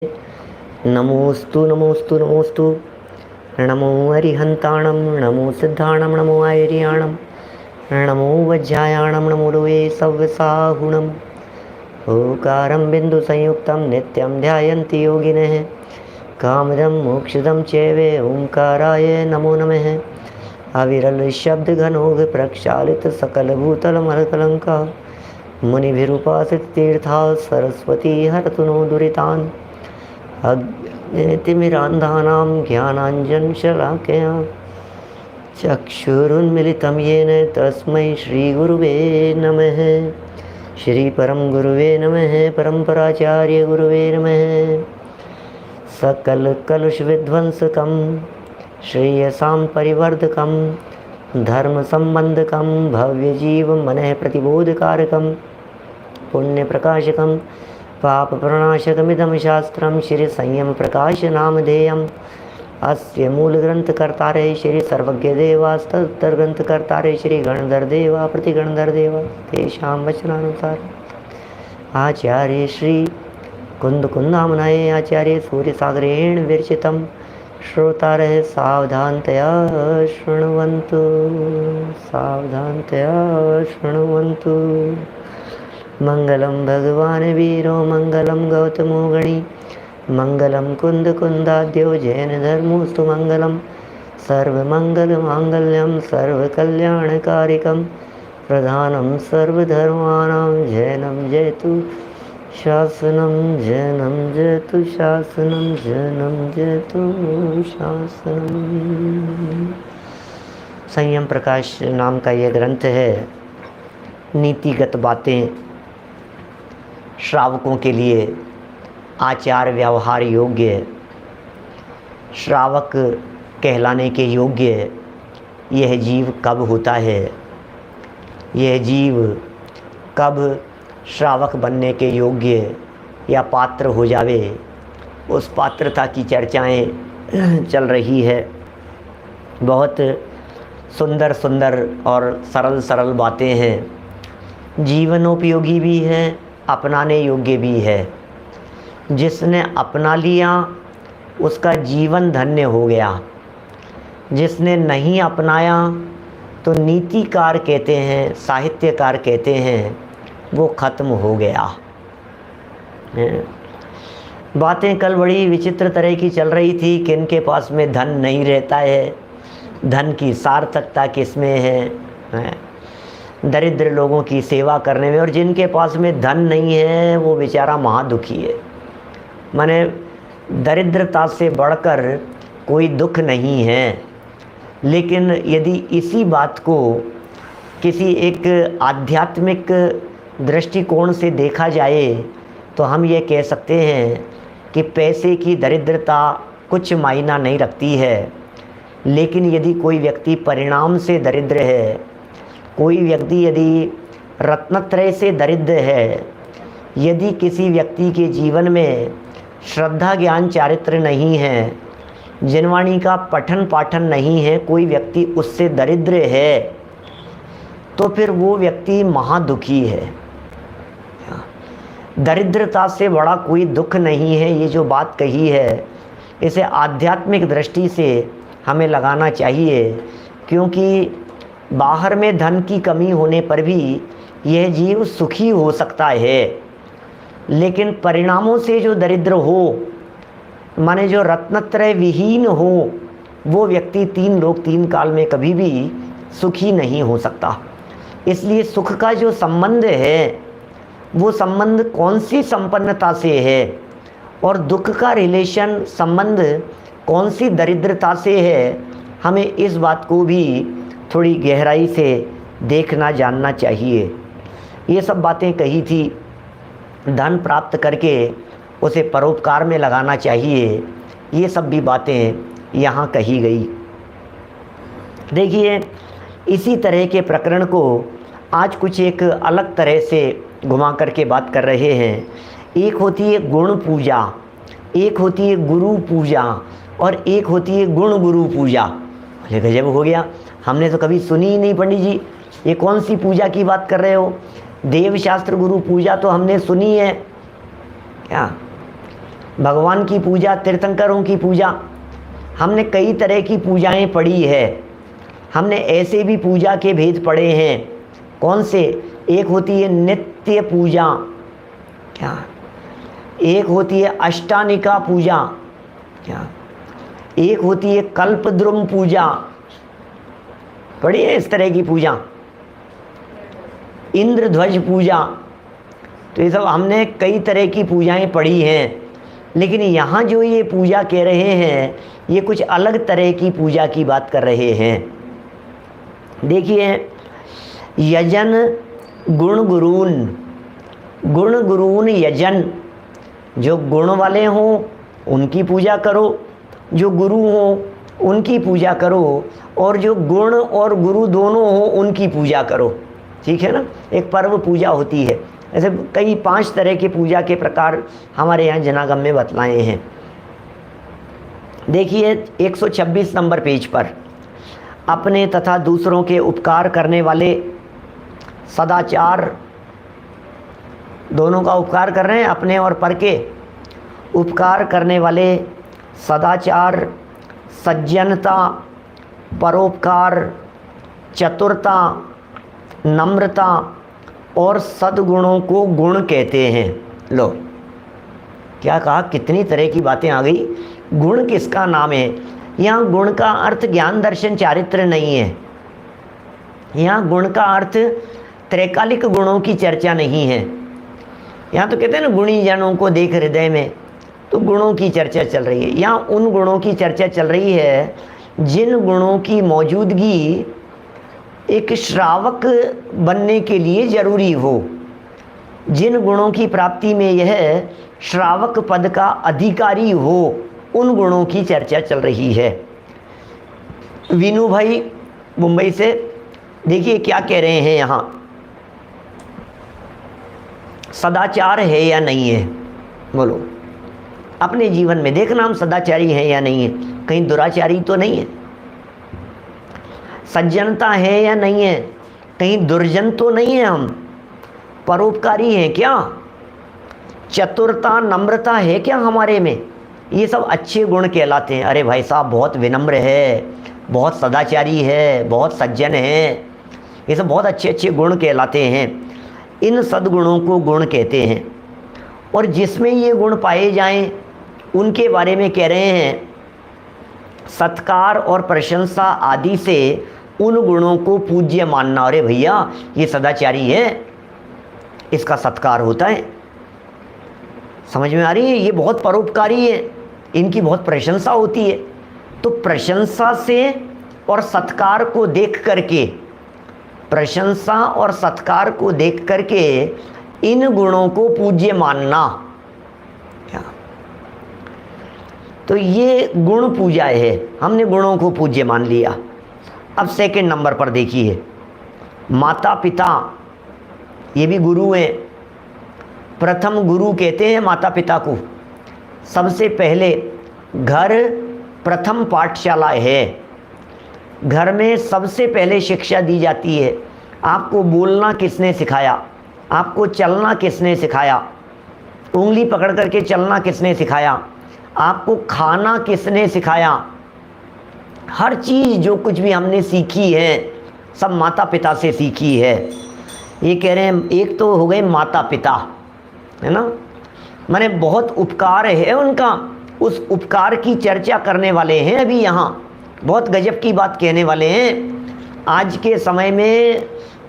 नमोस्तु नमोस्तु नमोस्तु। नमो अरिहंताणं नमो सिद्धाणं नमो आयर्याणं नमो वज्रायाणं नमो लोये सव्यसागुणम्। ओकारं बिन्दुसंयुक्तं नित्यं ध्यायन्ति योगिनः कामदं मोक्षदं चैव ओंकाराय नमो नमः। अविरल शब्द घनोग प्रक्षालित सकलभूतलमलकलङ्का मुनिभिरुपासित तीर्था सरस्वती हरतु नो दुरितान्। अज्ञानतिमिरान्धानां ज्ञानाञ्जनशलाकया चक्षुरुन्मिलितं येन तस्मै श्रीगुरुवे नमः। श्रीपरं गुरुवे नमः। परम्पराचार्य गुरुवे नमः। सकलकलुषविध्वंसकं श्रेयसां परिवर्धकं धर्मसम्बन्धकं भव्यजीवमनः प्रतिबोधकारकं पुण्यप्रकाशकं पापप्रणाशकमिदं शास्त्रं श्रीसंयमप्रकाशनामधेयम्। अस्य मूलग्रन्थकर्तारे श्री सर्वज्ञदेवास्तदुत्तरग्रन्थकर्तारे श्री गणधरदेवा प्रतिगणधरदेवा तेषां वचनानुसार आचार्य श्री कुन्दकुन्दामनाय आचार्य सूर्यसागरेण विरचितं श्रोतारः सावधानतया शृण्वन्तु सावधानतया शृण्वन्तु। मंगलम भगवान वीरो मंगलम गौतमो गणी मंगलम कुंदकुंदाद्यो जैन धर्मोस्तु मंगलम सर्वमंगल मांगल्यम सर्वकल्याणकारिकम प्रधानम सर्वधर्माणां जैनम जयतु शासनम जैनम जयतु शासनम जैनम जयतु शासनम। संयम प्रकाश नाम का यह ग्रंथ है। नीतिगत बातें श्रावकों के लिए आचार व्यवहार योग्य, श्रावक कहलाने के योग्य यह जीव कब होता है, यह जीव कब श्रावक बनने के योग्य या पात्र हो जावे, उस पात्रता की चर्चाएं चल रही है। बहुत सुंदर सुंदर और सरल सरल बातें हैं, जीवनोपयोगी भी है, अपनाने योग्य भी है। जिसने अपना लिया उसका जीवन धन्य हो गया, जिसने नहीं अपनाया तो नीतिकार कहते हैं, साहित्यकार कहते हैं, वो ख़त्म हो गया। बातें कल बड़ी विचित्र तरह की चल रही थी कि इनके पास में धन नहीं रहता है, धन की सार्थकता किसमें है, दरिद्र लोगों की सेवा करने में, और जिनके पास में धन नहीं है वो बेचारा महादुखी है। माने दरिद्रता से बढ़कर कोई दुख नहीं है। लेकिन यदि इसी बात को किसी एक आध्यात्मिक दृष्टिकोण से देखा जाए तो हम ये कह सकते हैं कि पैसे की दरिद्रता कुछ मायना नहीं रखती है। लेकिन यदि कोई व्यक्ति परिणाम से दरिद्र है, कोई व्यक्ति यदि रत्नत्रय से दरिद्र है, यदि किसी व्यक्ति के जीवन में श्रद्धा ज्ञान चारित्र नहीं है, जिनवाणी का पठन पाठन नहीं है, कोई व्यक्ति उससे दरिद्र है, तो फिर वो व्यक्ति महादुखी है। दरिद्रता से बड़ा कोई दुख नहीं है। ये जो बात कही है इसे आध्यात्मिक दृष्टि से हमें लगाना चाहिए, क्योंकि बाहर में धन की कमी होने पर भी यह जीव सुखी हो सकता है। लेकिन परिणामों से जो दरिद्र हो, माने जो रत्नत्रय विहीन हो, वो व्यक्ति तीन लोक तीन काल में कभी भी सुखी नहीं हो सकता। इसलिए सुख का जो संबंध है वो संबंध कौन सी संपन्नता से है, और दुख का रिलेशन संबंध कौन सी दरिद्रता से है, हमें इस बात को भी थोड़ी गहराई से देखना जानना चाहिए। ये सब बातें कही थी। धन प्राप्त करके उसे परोपकार में लगाना चाहिए, ये सब भी बातें यहाँ कही गई। देखिए, इसी तरह के प्रकरण को आज कुछ एक अलग तरह से घुमा करके बात कर रहे हैं। एक होती है गुण पूजा, एक होती है गुरु पूजा, और एक होती है गुण गुरु पूजा। बोले गजब हो गया, हमने तो कभी सुनी ही नहीं पंडित जी, ये कौन सी पूजा की बात कर रहे हो? देव शास्त्र गुरु पूजा तो हमने सुनी है क्या? भगवान की पूजा, तीर्थंकरों की पूजा, हमने कई तरह की पूजाएं पढ़ी है। हमने ऐसे भी पूजा के भेद पढ़े हैं। कौन से? एक होती है नित्य पूजा, क्या? एक होती है अष्टानिका पूजा, क्या? एक होती है कल्पद्रुम पूजा, पढ़ी है इस तरह की पूजा, इंद्रध्वज पूजा। तो ये सब हमने कई तरह की पूजाएं पढ़ी हैं। लेकिन यहाँ जो ये पूजा कह रहे हैं, ये कुछ अलग तरह की पूजा की बात कर रहे हैं। देखिए, यजन गुण गुरून, गुण गुरून यजन, जो गुण वाले हों उनकी पूजा करो, जो गुरु हों उनकी पूजा करो, और जो गुण और गुरु दोनों हों उनकी पूजा करो। ठीक है ना? एक पर्व पूजा होती है। ऐसे कई 5 तरह के पूजा के प्रकार हमारे यहाँ जनागम में बतलाए हैं। देखिए 126 नंबर पेज पर, अपने तथा दूसरों के उपकार करने वाले, सदाचार, दोनों का उपकार कर रहे हैं, अपने और पर के उपकार करने वाले, सदाचार, सज्जनता, परोपकार, चतुरता, नम्रता और सद्गुणों को गुण कहते हैं। लो, क्या कहा, कितनी तरह की बातें आ गई। गुण किसका नाम है? यहाँ गुण का अर्थ ज्ञान दर्शन चारित्र नहीं है। यहाँ गुण का अर्थ त्रैकालिक गुणों की चर्चा नहीं है। यहाँ तो कहते हैं ना, गुणी जनों को देख हृदय में, तो गुणों की चर्चा चल रही है। यहाँ उन गुणों की चर्चा चल रही है जिन गुणों की मौजूदगी एक श्रावक बनने के लिए जरूरी हो, जिन गुणों की प्राप्ति में यह श्रावक पद का अधिकारी हो, उन गुणों की चर्चा चल रही है। वीनू भाई मुंबई से, देखिए क्या कह रहे हैं यहाँ, सदाचार है या नहीं है? बोलो, अपने जीवन में देखना हम सदाचारी हैं या नहीं है, कहीं दुराचारी तो नहीं है। सज्जनता है या नहीं है, कहीं दुर्जन तो नहीं है हम। परोपकारी हैं क्या? चतुरता, नम्रता है क्या हमारे में? ये सब अच्छे गुण कहलाते हैं। अरे भाई साहब, बहुत विनम्र है, बहुत सदाचारी है, बहुत सज्जन है, ये सब बहुत अच्छे अच्छे गुण कहलाते हैं। इन सद्गुणों को गुण कहते हैं। और जिसमें ये गुण पाए जाएं उनके बारे में कह रहे हैं, सत्कार और प्रशंसा आदि से उन गुणों को पूज्य मानना। अरे भैया, ये सदाचारी है, इसका सत्कार होता है। समझ में आ रही है? ये बहुत परोपकारी है, इनकी बहुत प्रशंसा होती है। तो प्रशंसा से और सत्कार को देख करके, प्रशंसा और सत्कार को देख करके इन गुणों को पूज्य मानना, क्या? तो ये गुण पूजा है। हमने गुणों को पूज्य मान लिया। अब सेकंड नंबर पर देखिए, माता पिता, ये भी गुरु हैं। प्रथम गुरु कहते हैं माता पिता को। सबसे पहले घर प्रथम पाठशाला है। घर में सबसे पहले शिक्षा दी जाती है। आपको बोलना किसने सिखाया? आपको चलना किसने सिखाया? उंगली पकड़ करके चलना किसने सिखाया? आपको खाना किसने सिखाया? हर चीज़ जो कुछ भी हमने सीखी है, सब माता पिता से सीखी है। ये कह रहे हैं, एक तो हो गए माता पिता, है ना, माने बहुत उपकार है उनका। उस उपकार की चर्चा करने वाले हैं अभी यहाँ, बहुत गजब की बात कहने वाले हैं। आज के समय में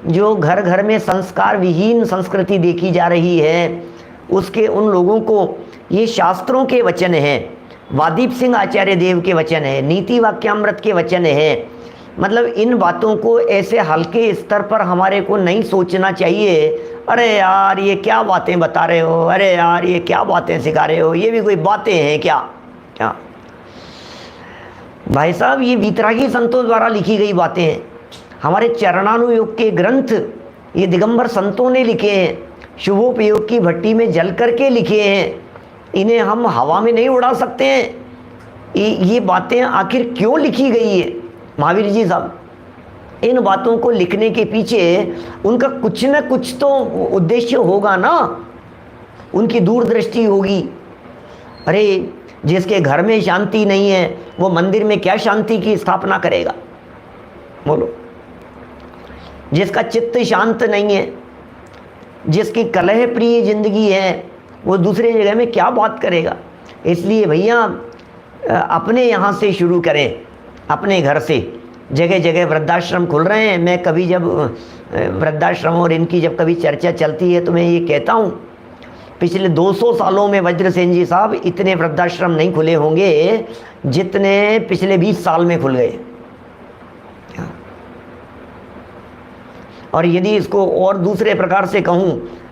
जो घर घर में संस्कार विहीन संस्कृति देखी जा रही है, उसके उन लोगों को ये शास्त्रों के वचन हैं, वादीप सिंह आचार्य देव के वचन है, नीति वाक्यामृत के वचन है। मतलब इन बातों को ऐसे हल्के स्तर पर हमारे को नहीं सोचना चाहिए। अरे यार, ये क्या बातें बता रहे हो, अरे यार ये क्या बातें सिखा रहे हो, ये भी कोई बातें हैं क्या? क्या भाई साहब, ये वीतरागी संतों द्वारा लिखी गई बातें हैं। हमारे चरणानुयोग के ग्रंथ ये दिगंबर संतों ने लिखे हैं, शुभोपयोग की भट्टी में जल करके लिखे हैं। इन्हें हम हवा में नहीं उड़ा सकते हैं। ये बातें आखिर क्यों लिखी गई है महावीर जी साहब? इन बातों को लिखने के पीछे उनका कुछ न कुछ तो उद्देश्य होगा ना, उनकी दूरदृष्टि होगी। अरे जिसके घर में शांति नहीं है वो मंदिर में क्या शांति की स्थापना करेगा? बोलो। जिसका चित्त शांत नहीं है, जिसकी कलह प्रिय जिंदगी है, वो दूसरे जगह में क्या बात करेगा? इसलिए भैया अपने यहाँ से शुरू करें, अपने घर से। जगह जगह वृद्धाश्रम खुल रहे हैं। मैं कभी जब वृद्धाश्रम और इनकी जब कभी चर्चा चलती है तो मैं ये कहता हूँ, पिछले 200 सालों में वज्रसेन जी साहब इतने वृद्धाश्रम नहीं खुले होंगे जितने पिछले 20 साल में खुल गए। और यदि इसको और दूसरे प्रकार से कहूँ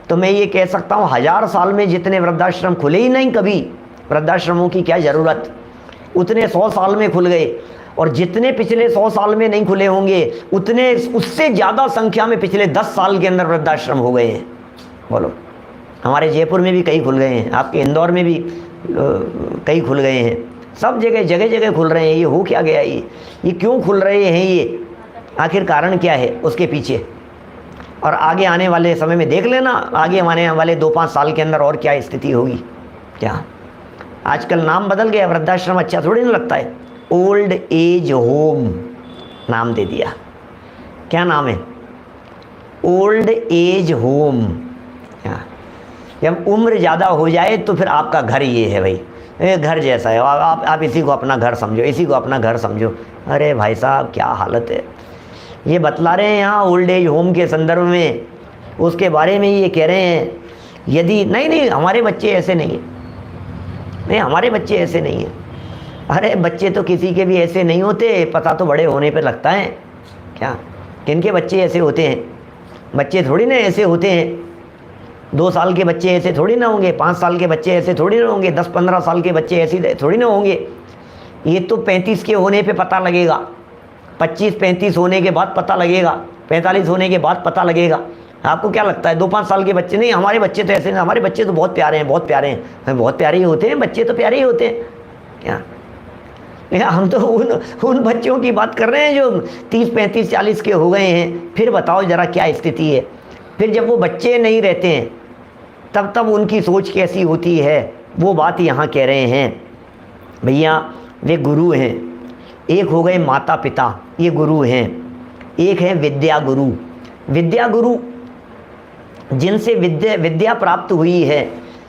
तो मैं ये कह सकता हूँ 1000 साल में जितने वृद्धाश्रम खुले ही नहीं कभी, वृद्धाश्रमों की क्या ज़रूरत, उतने 100 साल में खुल गए। और जितने पिछले 100 साल में नहीं खुले होंगे उतने उससे ज़्यादा संख्या में पिछले 10 साल के अंदर वृद्धाश्रम हो गए हैं। बोलो। हमारे जयपुर में भी कई खुल गए हैं, आपके इंदौर में भी कई खुल गए हैं, सब जगह जगह जगह खुल रहे हैं। ये हो क्या गया? ये क्यों खुल रहे हैं? ये आखिर कारण क्या है उसके पीछे? और आगे आने वाले समय में देख लेना, आगे आने वाले 2-5 साल के अंदर और क्या स्थिति होगी। क्या आजकल नाम बदल गया, वृद्धाश्रम अच्छा थोड़ी ना लगता है, ओल्ड एज होम नाम दे दिया। क्या नाम है? Old age home. जब उम्र ज़्यादा हो जाए तो फिर आपका घर ये है भाई, ये घर जैसा है, आप इसी को अपना घर समझो, इसी को अपना घर समझो। अरे भाई साहब क्या हालत है। ये बतला रहे हैं यहाँ ओल्ड एज होम के संदर्भ में, उसके बारे में ये कह रहे हैं यदि नहीं हमारे बच्चे ऐसे नहीं हैं, नहीं हमारे बच्चे ऐसे नहीं हैं। अरे बच्चे तो किसी के भी ऐसे नहीं होते, पता तो बड़े होने पे लगता है। क्या किनके बच्चे ऐसे होते हैं? बच्चे थोड़ी ना ऐसे होते हैं। 2 साल के बच्चे ऐसे थोड़ी ना होंगे, 5 साल के बच्चे ऐसे थोड़ी ना होंगे, 10-15 साल के बच्चे ऐसे थोड़ी ना होंगे। ये तो 35 के होने पे पता लगेगा, 25-35 होने के बाद पता लगेगा, 45 होने के बाद पता लगेगा। आपको क्या लगता है 2-5 साल के बच्चे? नहीं हमारे बच्चे तो ऐसे नहीं, हमारे बच्चे तो बहुत प्यारे हैं, बहुत प्यारे हैं। बहुत प्यारे ही होते हैं बच्चे, तो प्यारे ही होते हैं। क्या हम तो उन बच्चों की बात कर रहे हैं जो 30, 35, 40 के हो गए हैं। फिर बताओ ज़रा क्या स्थिति है। फिर जब वो बच्चे नहीं रहते हैं तब उनकी सोच कैसी होती है, वो बात यहाँ कह रहे हैं। भैया वे गुरु हैं, एक हो गए माता पिता, ये गुरु हैं। एक है विद्या गुरु। विद्या गुरु जिनसे विद्या प्राप्त हुई है,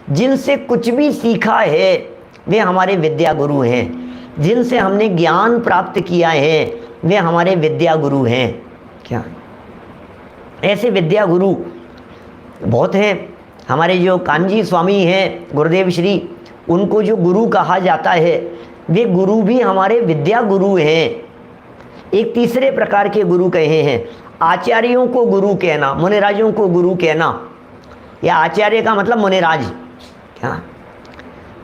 जिनसे कुछ भी सीखा है, वे हमारे विद्या गुरु हैं। जिनसे हमने ज्ञान प्राप्त किया है वे हमारे विद्या गुरु हैं। क्या ऐसे विद्या गुरु बहुत हैं। हमारे जो कांजी स्वामी हैं गुरुदेव श्री, उनको जो गुरु कहा जाता है, वे गुरु भी हमारे विद्या गुरु हैं। एक तीसरे प्रकार के गुरु कहे हैं, आचार्यों को गुरु कहना, मुनिराजों को गुरु कहना। या आचार्य का मतलब मुनिराज। क्या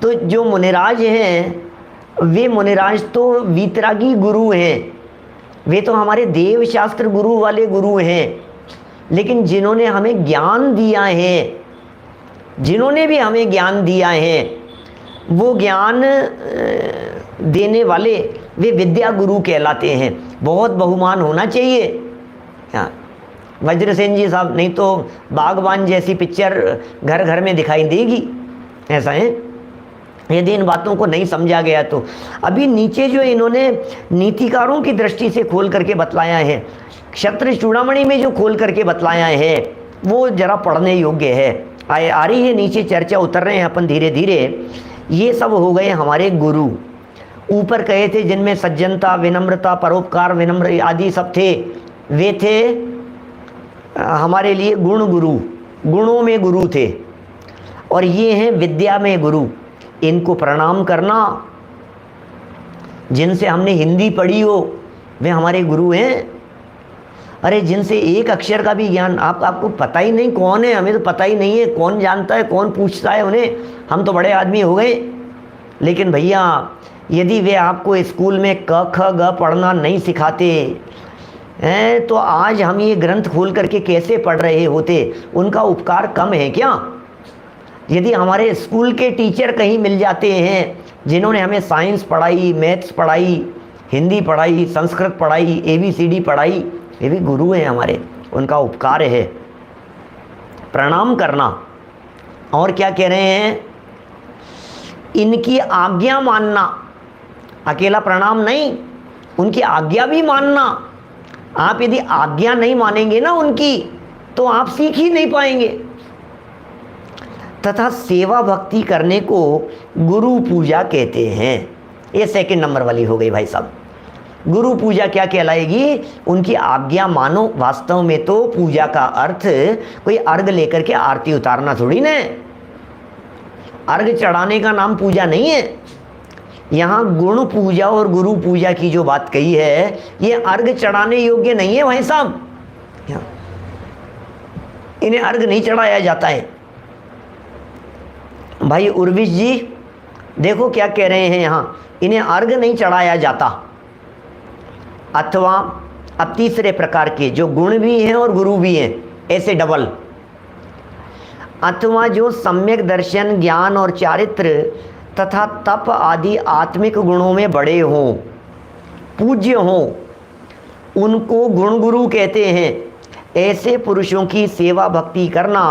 तो जो मुनिराज हैं वे मुनिराज तो वीतरागी गुरु हैं, वे तो हमारे देव शास्त्र गुरु वाले गुरु हैं। लेकिन जिन्होंने हमें ज्ञान दिया है, जिन्होंने भी हमें ज्ञान दिया है, वो ज्ञान देने वाले वे विद्या गुरु कहलाते हैं। बहुत बहुमान होना चाहिए। हाँ वज्रसेन जी साहब, नहीं तो बागबान जैसी पिक्चर घर घर में दिखाई देगी। ऐसा है यदि इन बातों को नहीं समझा गया तो। अभी नीचे जो इन्होंने नीतिकारों की दृष्टि से खोल करके बतलाया है, क्षत्र चूड़ामणि में जो खोल करके बतलाया है, वो जरा पढ़ने योग्य है। आ रही है नीचे चर्चा, उतर रहे हैं अपन धीरे धीरे। ये सब हो गए हमारे गुरु। ऊपर कहे थे जिनमें सज्जनता, विनम्रता, परोपकार, विनम्र आदि सब थे, वे थे हमारे लिए गुण गुरु, गुणों में गुरु थे। और ये हैं विद्या में गुरु। इनको प्रणाम करना। जिनसे हमने हिंदी पढ़ी हो वे हमारे गुरु हैं। अरे जिनसे एक अक्षर का भी ज्ञान आपको पता ही नहीं कौन है, हमें तो पता ही नहीं है कौन जानता है, कौन पूछता है उन्हें। हम तो बड़े आदमी हो गए। लेकिन भैया यदि वे आपको स्कूल में क ख ग पढ़ना नहीं सिखाते हैं तो आज हम ये ग्रंथ खोल करके कैसे पढ़ रहे होते? उनका उपकार कम है क्या? यदि हमारे स्कूल के टीचर कहीं मिल जाते हैं जिन्होंने हमें साइंस पढ़ाई, मैथ्स पढ़ाई, हिंदी पढ़ाई, संस्कृत पढ़ाई, ABCD पढ़ाई, ये भी गुरु हैं हमारे, उनका उपकार है। प्रणाम करना। और क्या कह रहे हैं इनकी आज्ञा मानना, अकेला प्रणाम नहीं, उनकी आज्ञा भी मानना। आप यदि आज्ञा नहीं मानेंगे ना उनकी, तो आप सीख ही नहीं पाएंगे। तथा सेवा भक्ति करने को गुरु पूजा कहते हैं। ये सेकंड नंबर वाली हो गई भाई साहब। गुरु पूजा क्या कहलाएगी? उनकी आज्ञा मानो। वास्तव में तो पूजा का अर्थ कोई अर्घ लेकर के आरती उतारना थोड़ी ना है। अर्घ चढ़ाने का नाम पूजा नहीं है। यहाँ गुण पूजा और गुरु पूजा की जो बात कही है, ये अर्घ चढ़ाने योग्य नहीं है भाई साहब। इन्हें अर्घ नहीं चढ़ाया जाता है। भाई उर्विश जी देखो क्या कह रहे हैं यहाँ, इन्हें अर्घ नहीं चढ़ाया जाता। अथवा अब तीसरे प्रकार के जो गुण भी हैं और गुरु भी हैं, ऐसे डबल। अथवा जो सम्यक दर्शन, ज्ञान और चारित्र तथा तप आदि आत्मिक गुणों में बड़े हों, पूज्य हों, उनको गुण गुरु कहते हैं। ऐसे पुरुषों की सेवा भक्ति करना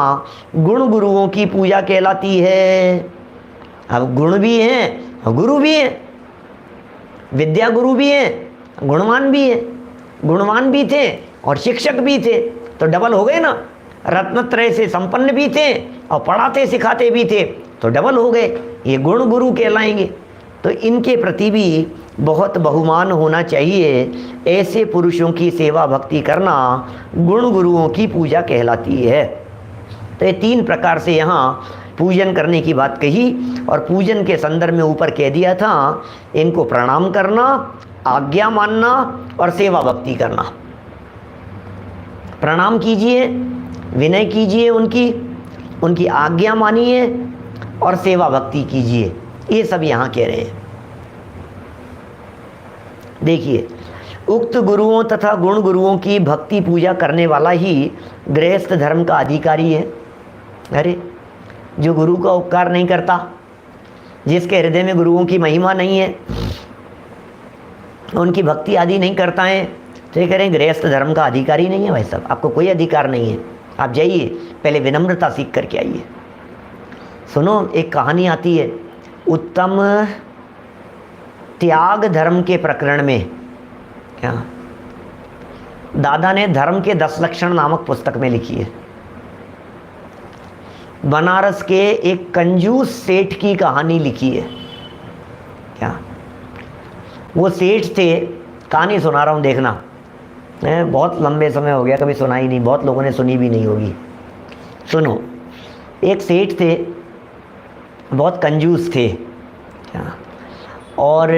गुण गुरुओं की पूजा कहलाती है। अब गुण भी हैं, गुरु भी हैं, विद्या गुरु भी हैं, गुणवान भी हैं। गुणवान भी थे और शिक्षक भी थे, तो डबल हो गए ना। रत्नत्रय से संपन्न भी थे और पढ़ाते सिखाते भी थे, तो डबल हो गए। ये गुण गुरु कहलाएंगे। तो इनके प्रति भी बहुत बहुमान होना चाहिए। ऐसे पुरुषों की सेवा भक्ति करना गुण गुरुओं की पूजा कहलाती है। तो ये तीन प्रकार से यहाँ पूजन करने की बात कही, और पूजन के संदर्भ में ऊपर कह दिया था, इनको प्रणाम करना, आज्ञा मानना और सेवा भक्ति करना। प्रणाम कीजिए, विनय कीजिए, उनकी आज्ञा मानिए और सेवा भक्ति कीजिए। ये सब यहाँ कह रहे हैं। देखिए, उक्त गुरुओं तथा गुण गुरुओं की भक्ति पूजा करने वाला ही गृहस्थ धर्म का अधिकारी है। अरे जो गुरु का उपकार नहीं करता, जिसके हृदय में गुरुओं की महिमा नहीं है, उनकी भक्ति आदि नहीं करता है, तो ये कह रहे हैं गृहस्थ धर्म का अधिकारी नहीं है। भाई साहब, आपको कोई अधिकार नहीं है। आप जाइए, पहले विनम्रता सीख करके आइए। सुनो, एक कहानी आती है उत्तम त्याग धर्म के प्रकरण में। क्या दादा ने धर्म के 10 लक्षण नामक पुस्तक में लिखी है। बनारस के एक कंजूस सेठ की कहानी लिखी है। क्या वो सेठ थे, कहानी सुना रहा हूँ, देखना। बहुत लंबे समय हो गया, कभी सुना ही नहीं, बहुत लोगों ने सुनी भी नहीं होगी। सुनो, एक सेठ थे, बहुत कंजूस थे, और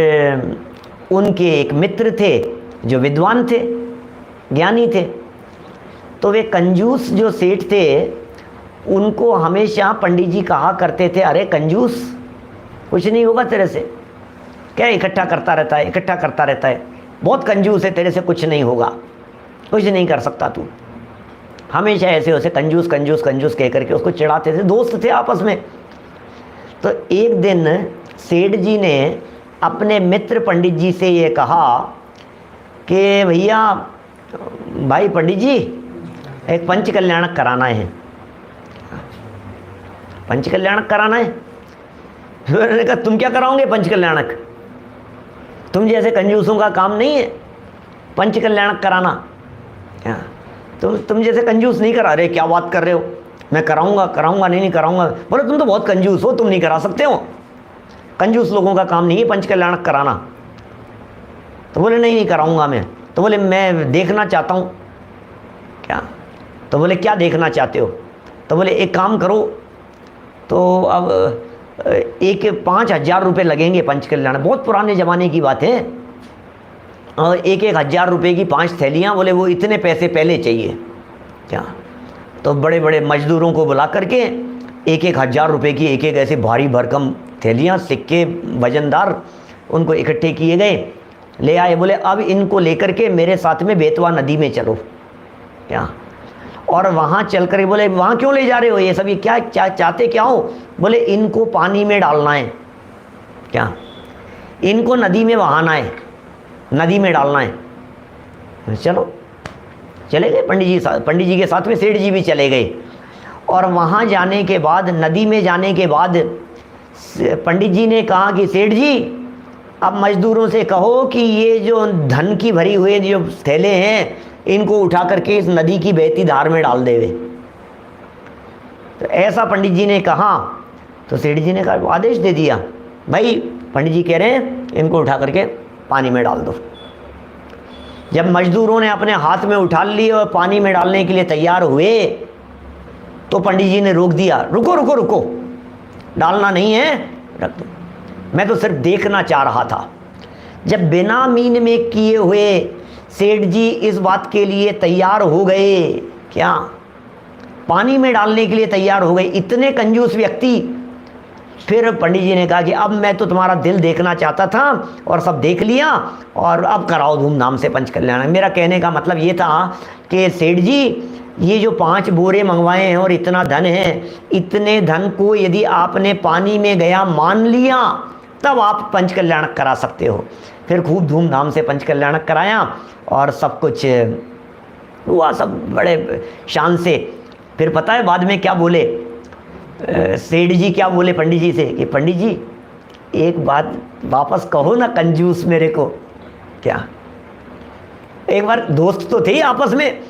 उनके एक मित्र थे जो विद्वान थे, ज्ञानी थे। तो वे कंजूस जो सेठ थे, उनको हमेशा पंडित जी कहा करते थे, अरे कंजूस, कुछ नहीं होगा तेरे से, क्या इकट्ठा करता रहता है, इकट्ठा करता रहता है, बहुत कंजूस है, तेरे से कुछ नहीं होगा, कुछ नहीं कर सकता तू। हमेशा ऐसे उसे कंजूस कंजूस कंजूस कह करके उसको चिढ़ाते थे। दोस्त थे आपस में। तो एक दिन सेठ जी ने अपने मित्र पंडित जी से ये कहा कि भैया, भाई पंडित जी, एक पंच कल्याणक कराना है। पंच कल्याणक कराना है? मैंने कहा तुम क्या कराओगे पंच कल्याणक? तुम जैसे कंजूसों का काम नहीं है पंच कल्याणक कराना। क्या तुम जैसे कंजूस नहीं करा रहे? क्या बात कर रहे हो? मैं कराऊंगा नहीं कराऊंगा। बोले तुम तो बहुत कंजूस हो, तुम नहीं करा सकते हो, कंजूस लोगों का काम नहीं है पंच कल्याणक कराना। तो बोले नहीं कराऊंगा मैं। तो बोले मैं देखना चाहता हूँ। क्या? तो बोले क्या देखना चाहते हो? तो बोले एक काम करो, तो अब 5,000 रुपये लगेंगे पंच कल्याण। बहुत पुराने ज़माने की बात है, और 1,000 रुपये की 5 थैलियाँ। बोले वो इतने पैसे पहले चाहिए। क्या? तो बड़े बड़े मजदूरों को बुला करके 1,000 रुपये की एक ऐसे भारी भरकम थैलियाँ, सिक्के वजनदार, उनको इकट्ठे किए गए, ले आए। बोले अब इनको लेकर के मेरे साथ में बेतवा नदी में चलो। क्या? और वहाँ चल कर, बोले वहाँ क्यों ले जा रहे हो ये सब, ये क्या चाहते क्या हो? बोले इनको पानी में डालना है। क्या? इनको नदी में बहाना है, नदी में डालना है। चलो, चले गए पंडित जी के साथ में सेठ जी भी चले गए। और वहाँ जाने के बाद, नदी में जाने के बाद पंडित जी ने कहा कि सेठ जी, अब मजदूरों से कहो कि ये जो धन की भरी हुए जो थैले हैं इनको उठा करके इस नदी की बहती धार में डाल देवे। तो ऐसा पंडित जी ने कहा तो सेठ जी ने कहा, आदेश दे दिया, भाई पंडित जी कह रहे हैं इनको उठा करके पानी में डाल दो। जब मजदूरों ने अपने हाथ में उठा लिए और पानी में डालने के लिए तैयार हुए तो पंडित जी ने रोक दिया, रुको रुको रुको, डालना नहीं है, रख दो, मैं तो सिर्फ देखना चाह रहा था। जब बिना मीन में किए हुए सेठ जी इस बात के लिए तैयार हो गए, क्या पानी में डालने के लिए तैयार हो गए, इतने कंजूस व्यक्ति। फिर पंडित जी ने कहा कि अब मैं तो तुम्हारा दिल देखना चाहता था और सब देख लिया, और अब कराओ धूमधाम से पंच कल्याण। मेरा कहने का मतलब ये था कि सेठ जी ये जो 5 बोरे मंगवाए हैं और इतना धन है, इतने धन को यदि आपने पानी में गया मान लिया तब आप पंच कल्याणक करा सकते हो। फिर खूब धूमधाम से पंच कल्याणक कराया और सब कुछ हुआ, सब बड़े शान से। फिर पता है बाद में क्या बोले सेठ जी, क्या बोले पंडित जी से कि पंडित जी एक बात वापस कहो ना कंजूस मेरे को। क्या, एक बार दोस्त तो थे ही आपस में,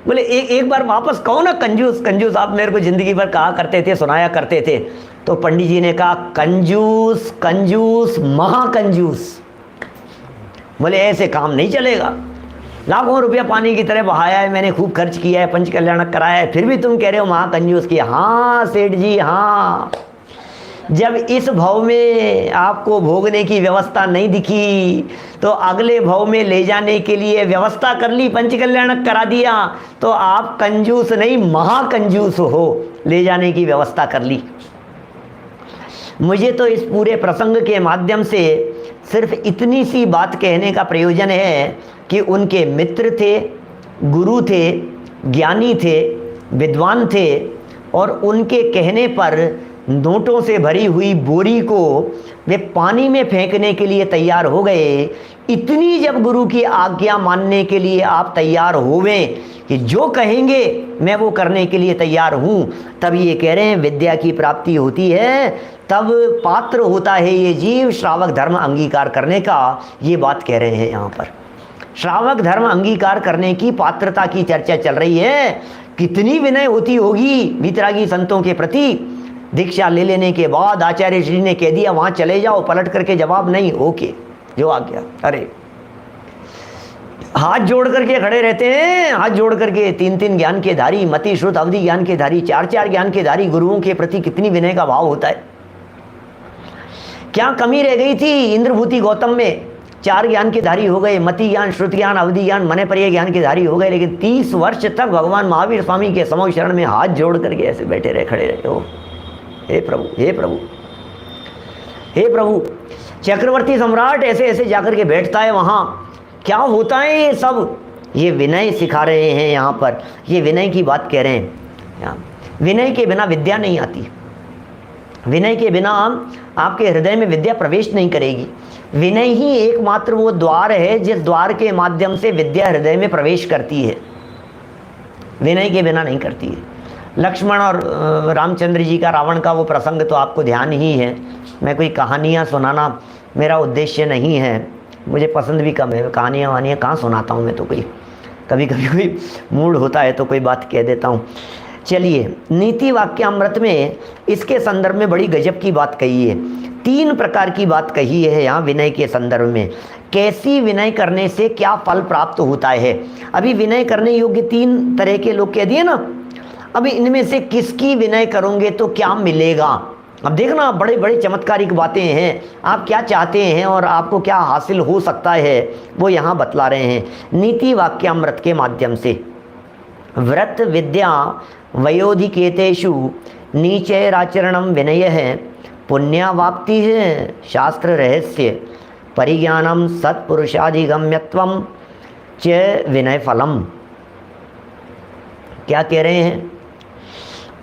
बोले एक बार वापस कहो ना कंजूस कंजूस, आप मेरे को जिंदगी भर कहा करते थे, सुनाया करते थे। तो पंडित जी ने कहा कंजूस कंजूस महाकंजूस। बोले ऐसे काम नहीं चलेगा, लाखों रुपया पानी की तरह बहाया है मैंने, खूब खर्च किया है, पंच कल्याणक कराया है, फिर भी तुम कह रहे हो महाकंजूस की। हाँ सेठ जी हाँ, जब इस भव में आपको भोगने की व्यवस्था नहीं दिखी तो अगले भव में ले जाने के लिए व्यवस्था कर ली, पंच कल्याणक करा दिया, तो आप कंजूस नहीं महाकंजूस हो, ले जाने की व्यवस्था कर ली। मुझे तो इस पूरे प्रसंग के माध्यम से सिर्फ इतनी सी बात कहने का प्रयोजन है कि उनके मित्र थे, गुरु थे, ज्ञानी थे, विद्वान थे, और उनके कहने पर नोटों से भरी हुई बोरी को वे पानी में फेंकने के लिए तैयार हो गए। इतनी जब गुरु की आज्ञा मानने के लिए आप तैयार होवें कि जो कहेंगे मैं वो करने के लिए तैयार हूँ, तब ये कह रहे हैं विद्या की प्राप्ति होती है, तब पात्र होता है ये जीव श्रावक धर्म अंगीकार करने का। ये बात कह रहे हैं यहाँ पर, श्रावक धर्म अंगीकार करने की पात्रता की चर्चा चल रही है। कितनी विनय होती होगी वीतरागी संतों के प्रति। दीक्षा ले लेने के बाद आचार्य श्री ने कह दिया वहाँ चले जाओ, पलट करके जवाब नहीं, ओके जो आ गया। अरे हाथ जोड़ करके खड़े रहते हैं, हाथ जोड़ करके 3-3 ज्ञान के धारी, मति श्रुत अवधि ज्ञान के धारी, 4-4 ज्ञान के धारी गुरुओं के प्रति कितनी विनय का भाव होता है। क्या कमी रह गई थी इंद्रभूति गौतम में? 4 ज्ञान के धारी हो गए, मति ज्ञान, श्रुति ज्ञान, अवधि ज्ञान, मन पर्याय ज्ञान के धारी हो गए, लेकिन 30 वर्ष तक भगवान महावीर स्वामी के समो शरण में हाथ जोड़ करके ऐसे बैठे रहे, खड़े रहे। ओ हे प्रभु, हे प्रभु, हे प्रभु। चक्रवर्ती सम्राट ऐसे ऐसे जाकर के बैठता है वहाँ। क्या होता है ये सब? ये विनय सिखा रहे हैं यहाँ पर, ये विनय की बात कह रहे हैं। विनय के बिना विद्या नहीं आती, विनय के बिना आपके हृदय में विद्या प्रवेश नहीं करेगी। विनय ही एकमात्र वो द्वार है जिस द्वार के माध्यम से विद्या हृदय में प्रवेश करती है, विनय के बिना नहीं करती है। लक्ष्मण और रामचंद्र जी का रावण का वो प्रसंग तो आपको ध्यान ही है। मैं कोई कहानियाँ सुनाना मेरा उद्देश्य नहीं है, मुझे पसंद भी कम है, कहानियाँ वानियाँ कहाँ सुनाता हूँ मैं, तो कोई कभी कभी कोई मूड होता है तो कोई बात कह देता हूँ। चलिए, नीति वाक्यामृत में इसके संदर्भ में बड़ी गजब की बात कही है। 3 प्रकार की बात कही है यहाँ विनय के संदर्भ में। कैसी विनय करने से क्या फल प्राप्त होता है। अभी विनय करने योग्य 3 तरह के लोग कह दिए ना, अभी इनमें से किसकी विनय करोगे तो क्या मिलेगा। अब देखना, बड़े बड़े चमत्कारिक बातें हैं, आप क्या चाहते हैं और आपको क्या हासिल हो सकता है वो यहाँ बतला रहे हैं नीति वाक्यामृत के माध्यम से। व्रत विद्या वयोधिकेतेषु नीचैराचरणम विनय है, पुण्यावाप्ति है शास्त्र रहस्य, परिज्ञानम सत्पुरुषाधिगम्यत्वम च विनय फलम। क्या कह रहे हैं?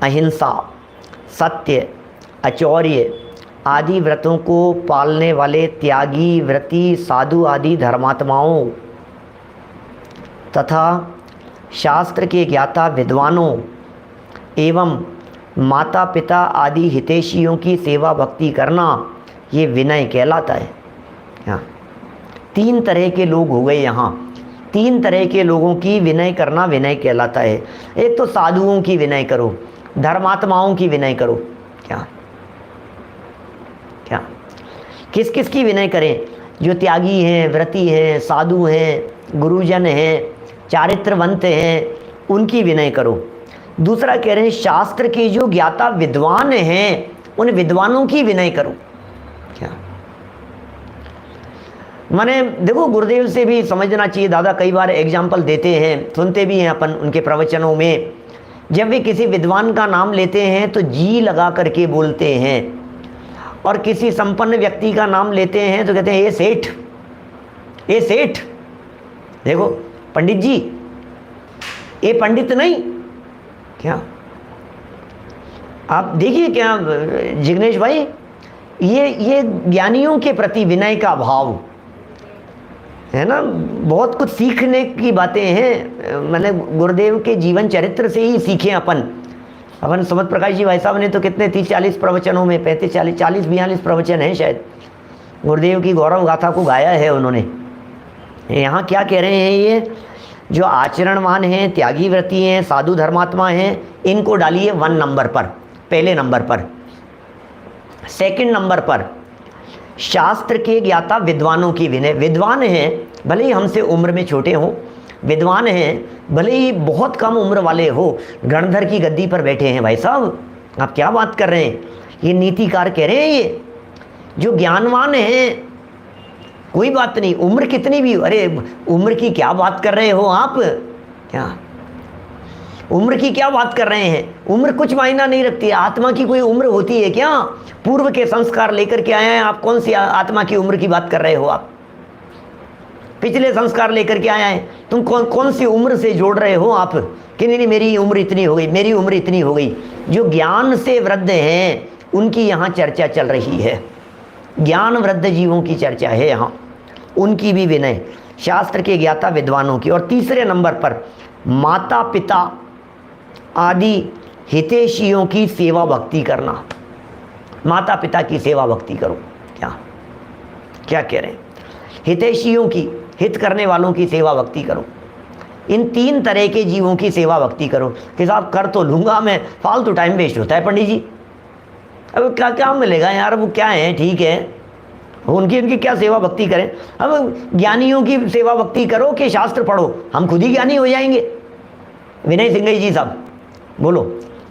अहिंसा, सत्य, अचौर्य आदि व्रतों को पालने वाले त्यागी, व्रती, साधु आदि धर्मात्माओं तथा शास्त्र के ज्ञाता विद्वानों एवं माता पिता आदि हितैषियों की सेवा भक्ति करना ये विनय कहलाता है। हाँ, 3 तरह के लोग हो गए यहाँ। 3 तरह के लोगों की विनय करना विनय कहलाता है। एक तो साधुओं की विनय करो, धर्मात्माओं की विनय करो। क्या क्या किस किस की विनय करें? जो त्यागी हैं, व्रती हैं, साधु हैं, गुरुजन हैं, चारित्रवंत हैं, उनकी विनय करो। दूसरा कह रहे हैं शास्त्र के जो ज्ञाता विद्वान हैं, उन विद्वानों की विनय करो। क्या माने देखो, गुरुदेव से भी समझना चाहिए। दादा कई बार एग्जाम्पल देते हैं, सुनते भी हैं अपन उनके प्रवचनों में। जब वे किसी विद्वान का नाम लेते हैं तो जी लगा करके बोलते हैं, और किसी संपन्न व्यक्ति का नाम लेते हैं तो कहते हैं ये सेठ, ये सेठ। देखो पंडित जी, ये पंडित नहीं। क्या आप देखिए क्या जिग्नेश भाई, ये ज्ञानियों के प्रति विनय का भाव है ना। बहुत कुछ सीखने की बातें हैं। मैंने गुरुदेव के जीवन चरित्र से ही सीखे अपन समत प्रकाश जी भाई साहब ने तो कितने 30-40 प्रवचनों में 40-42 प्रवचन हैं शायद, गुरुदेव की गौरव गाथा को गाया है उन्होंने। यहाँ क्या कह रहे हैं, ये जो आचरणवान हैं, त्यागी व्रती हैं, साधु धर्मात्मा हैं, इनको डालिए 1 नंबर पर, पहले नंबर पर। सेकंड नंबर पर शास्त्र के ज्ञाता विद्वानों की विनय। विद्वान हैं भले ही हमसे उम्र में छोटे हों, विद्वान हैं भले ही बहुत कम उम्र वाले हो, गणधर की गद्दी पर बैठे हैं। भाई साहब आप क्या बात कर रहे हैं, ये नीतिकार कह रहे हैं। ये जो ज्ञानवान हैं, कोई बात नहीं उम्र कितनी भी, अरे उम्र की क्या बात कर रहे हो आप, क्या उम्र की क्या बात कर रहे हैं? उम्र कुछ मायना नहीं रखती। आत्मा की कोई उम्र होती है क्या? पूर्व के संस्कार लेकर के आए हैं आप, कौन सी आत्मा की उम्र की बात कर रहे हो आप? पिछले संस्कार लेकर के आए हैं, तुम कौन सी उम्र से जोड़ रहे हो आप कि नहीं मेरी उम्र इतनी हो गई, मेरी उम्र इतनी हो गई। जो ज्ञान से वृद्ध हैं उनकी यहाँ चर्चा चल रही है, ज्ञान वृद्ध जीवों की चर्चा है यहाँ, उनकी भी विनय, शास्त्र के ज्ञाता विद्वानों की। और तीसरे नंबर पर माता पिता आदि हितैषियों की सेवा भक्ति करना। माता पिता की सेवा भक्ति करो। क्या क्या कह रहे हैं? हितैषियों की, हित करने वालों की सेवा भक्ति करो। इन 3 तरह के जीवों की सेवा भक्ति करो। कि साहब कर तो लूँगा मैं, फालतू टाइम वेस्ट होता है पंडित जी। अब क्या क्या मिलेगा यार, वो क्या है, ठीक है उनकी क्या सेवा भक्ति करें। अब ज्ञानियों की सेवा भक्ति करो कि शास्त्र पढ़ो, हम खुद ही ज्ञानी हो जाएंगे। विनय सिंघई जी साहब बोलो,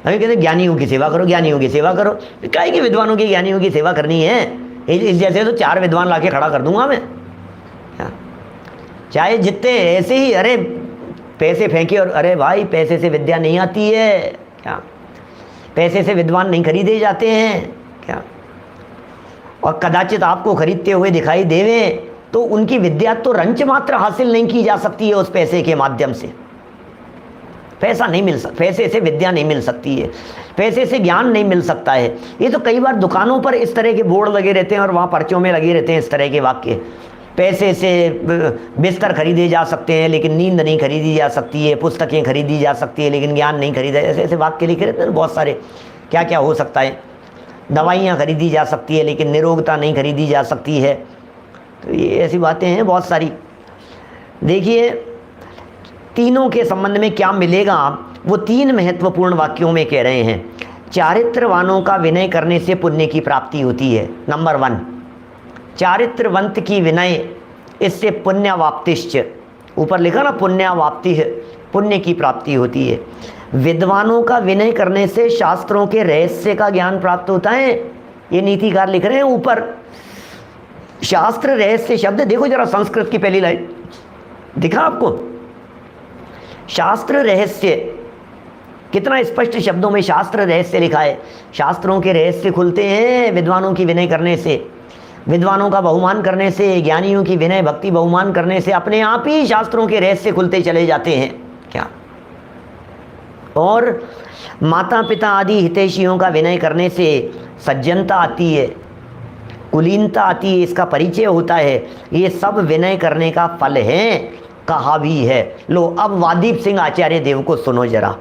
अभी कहते ज्ञानियों की सेवा करो, ज्ञानियों की सेवा करो। काहे की विद्वानों की, ज्ञानियों की सेवा करनी है? इस जैसे तो 4 विद्वान लाके खड़ा कर दूंगा मैं। चाहे जितने ऐसे ही, अरे पैसे फेंके और अरे भाई पैसे से विद्या नहीं आती है क्या, पैसे से विद्वान नहीं खरीदे जाते हैं क्या। और कदाचित आपको खरीदते हुए दिखाई देवे तो उनकी विद्या तो रंच मात्र हासिल नहीं की जा सकती है उस पैसे के माध्यम से। पैसा नहीं मिल सकता, पैसे से विद्या नहीं मिल सकती है, पैसे से ज्ञान नहीं मिल सकता है। ये तो कई बार दुकानों पर इस तरह के बोर्ड लगे रहते हैं और वहाँ पर्चों में लगे रहते हैं इस तरह के वाक्य। पैसे से बिस्तर खरीदे जा सकते हैं लेकिन नींद नहीं खरीदी जा सकती है, पुस्तकें खरीदी जा सकती है लेकिन ज्ञान नहीं खरीदा। ऐसे ऐसे वाक्य लिखे रहते हैं बहुत सारे। क्या क्या हो सकता है? दवाइयाँ खरीदी जा सकती है लेकिन निरोगता नहीं खरीदी जा सकती है। तो ये ऐसी बातें हैं बहुत सारी। देखिए तीनों के संबंध में क्या मिलेगा, वो 3 महत्वपूर्ण वाक्यों में कह रहे हैं। चारित्रवानों का विनय करने से पुण्य की प्राप्ति होती है। नंबर 1, चारित्रवंत की विनय, इससे पुण्यवाप्तिश्च, ऊपर लिखा ना पुण्यवाप्ति है, पुण्य की प्राप्ति होती है। विद्वानों का विनय करने से शास्त्रों के रहस्य का ज्ञान प्राप्त होता है। ये नीतिकार लिख रहे हैं ऊपर। शास्त्र रहस्य शब्द देखो जरा, संस्कृत की पहली लाइन दिखा आपको। शास्त्र रहस्य, कितना स्पष्ट शब्दों में शास्त्र रहस्य लिखा है। शास्त्रों के रहस्य खुलते हैं विद्वानों की विनय करने से, विद्वानों का बहुमान करने से, ज्ञानियों की विनय भक्ति बहुमान करने से अपने आप ही शास्त्रों के रहस्य खुलते चले जाते हैं। क्या और माता पिता आदि हितैषियों का विनय करने से सज्जनता आती है, कुलीनता आती है, इसका परिचय होता है। ये सब विनय करने का फल है, कहा भी है। लो अब वादीप सिंह आचार्य देव को सुनो जरा,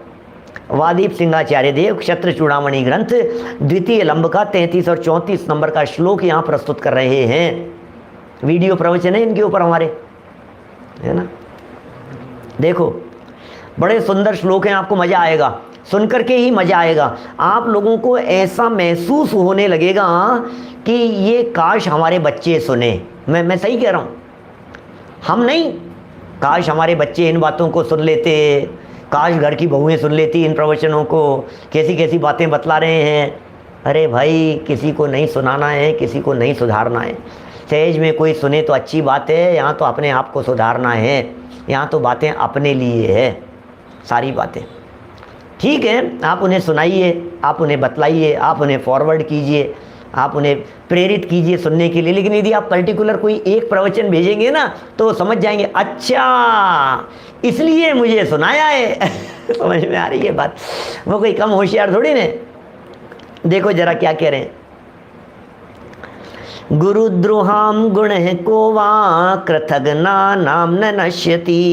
वादीप सिंहाचार्य देव क्षत्र चूड़ामणि ग्रंथ द्वितीय लंब का 33 और 34 नंबर का श्लोक यहाँ प्रस्तुत कर रहे हैं। वीडियो प्रवचन है इनके ऊपर हमारे, है ना। देखो बड़े सुंदर श्लोक हैं, आपको मज़ा आएगा, सुन करके ही मज़ा आएगा। आप लोगों को ऐसा महसूस होने लगेगा कि ये काश हमारे बच्चे सुने। मैं सही कह रहा हूँ, हम नहीं, काश हमारे बच्चे इन बातों को सुन लेते, काश घर की बहुएं सुन लेती इन प्रवचनों को, कैसी कैसी बातें बतला रहे हैं। अरे भाई, किसी को नहीं सुनाना है, किसी को नहीं सुधारना है। सहज में कोई सुने तो अच्छी बात है, यहाँ तो अपने आप को सुधारना है, यहाँ तो बातें अपने लिए है, सारी बातें। ठीक है, आप उन्हें सुनाइए, आप उन्हें बतलाइए, आप उन्हें फॉरवर्ड कीजिए, आप उन्हें प्रेरित कीजिए सुनने के लिए। लेकिन यदि आप पर्टिकुलर कोई एक प्रवचन भेजेंगे ना तो समझ जाएंगे, अच्छा इसलिए मुझे सुनाया है। समझ में आ रही है बात? वो कोई कम होशियार थोड़ी ने। देखो जरा क्या कह रहे हैं, गुरुद्रोहाम गुण को वा कृतघ्ना नाम न नश्यति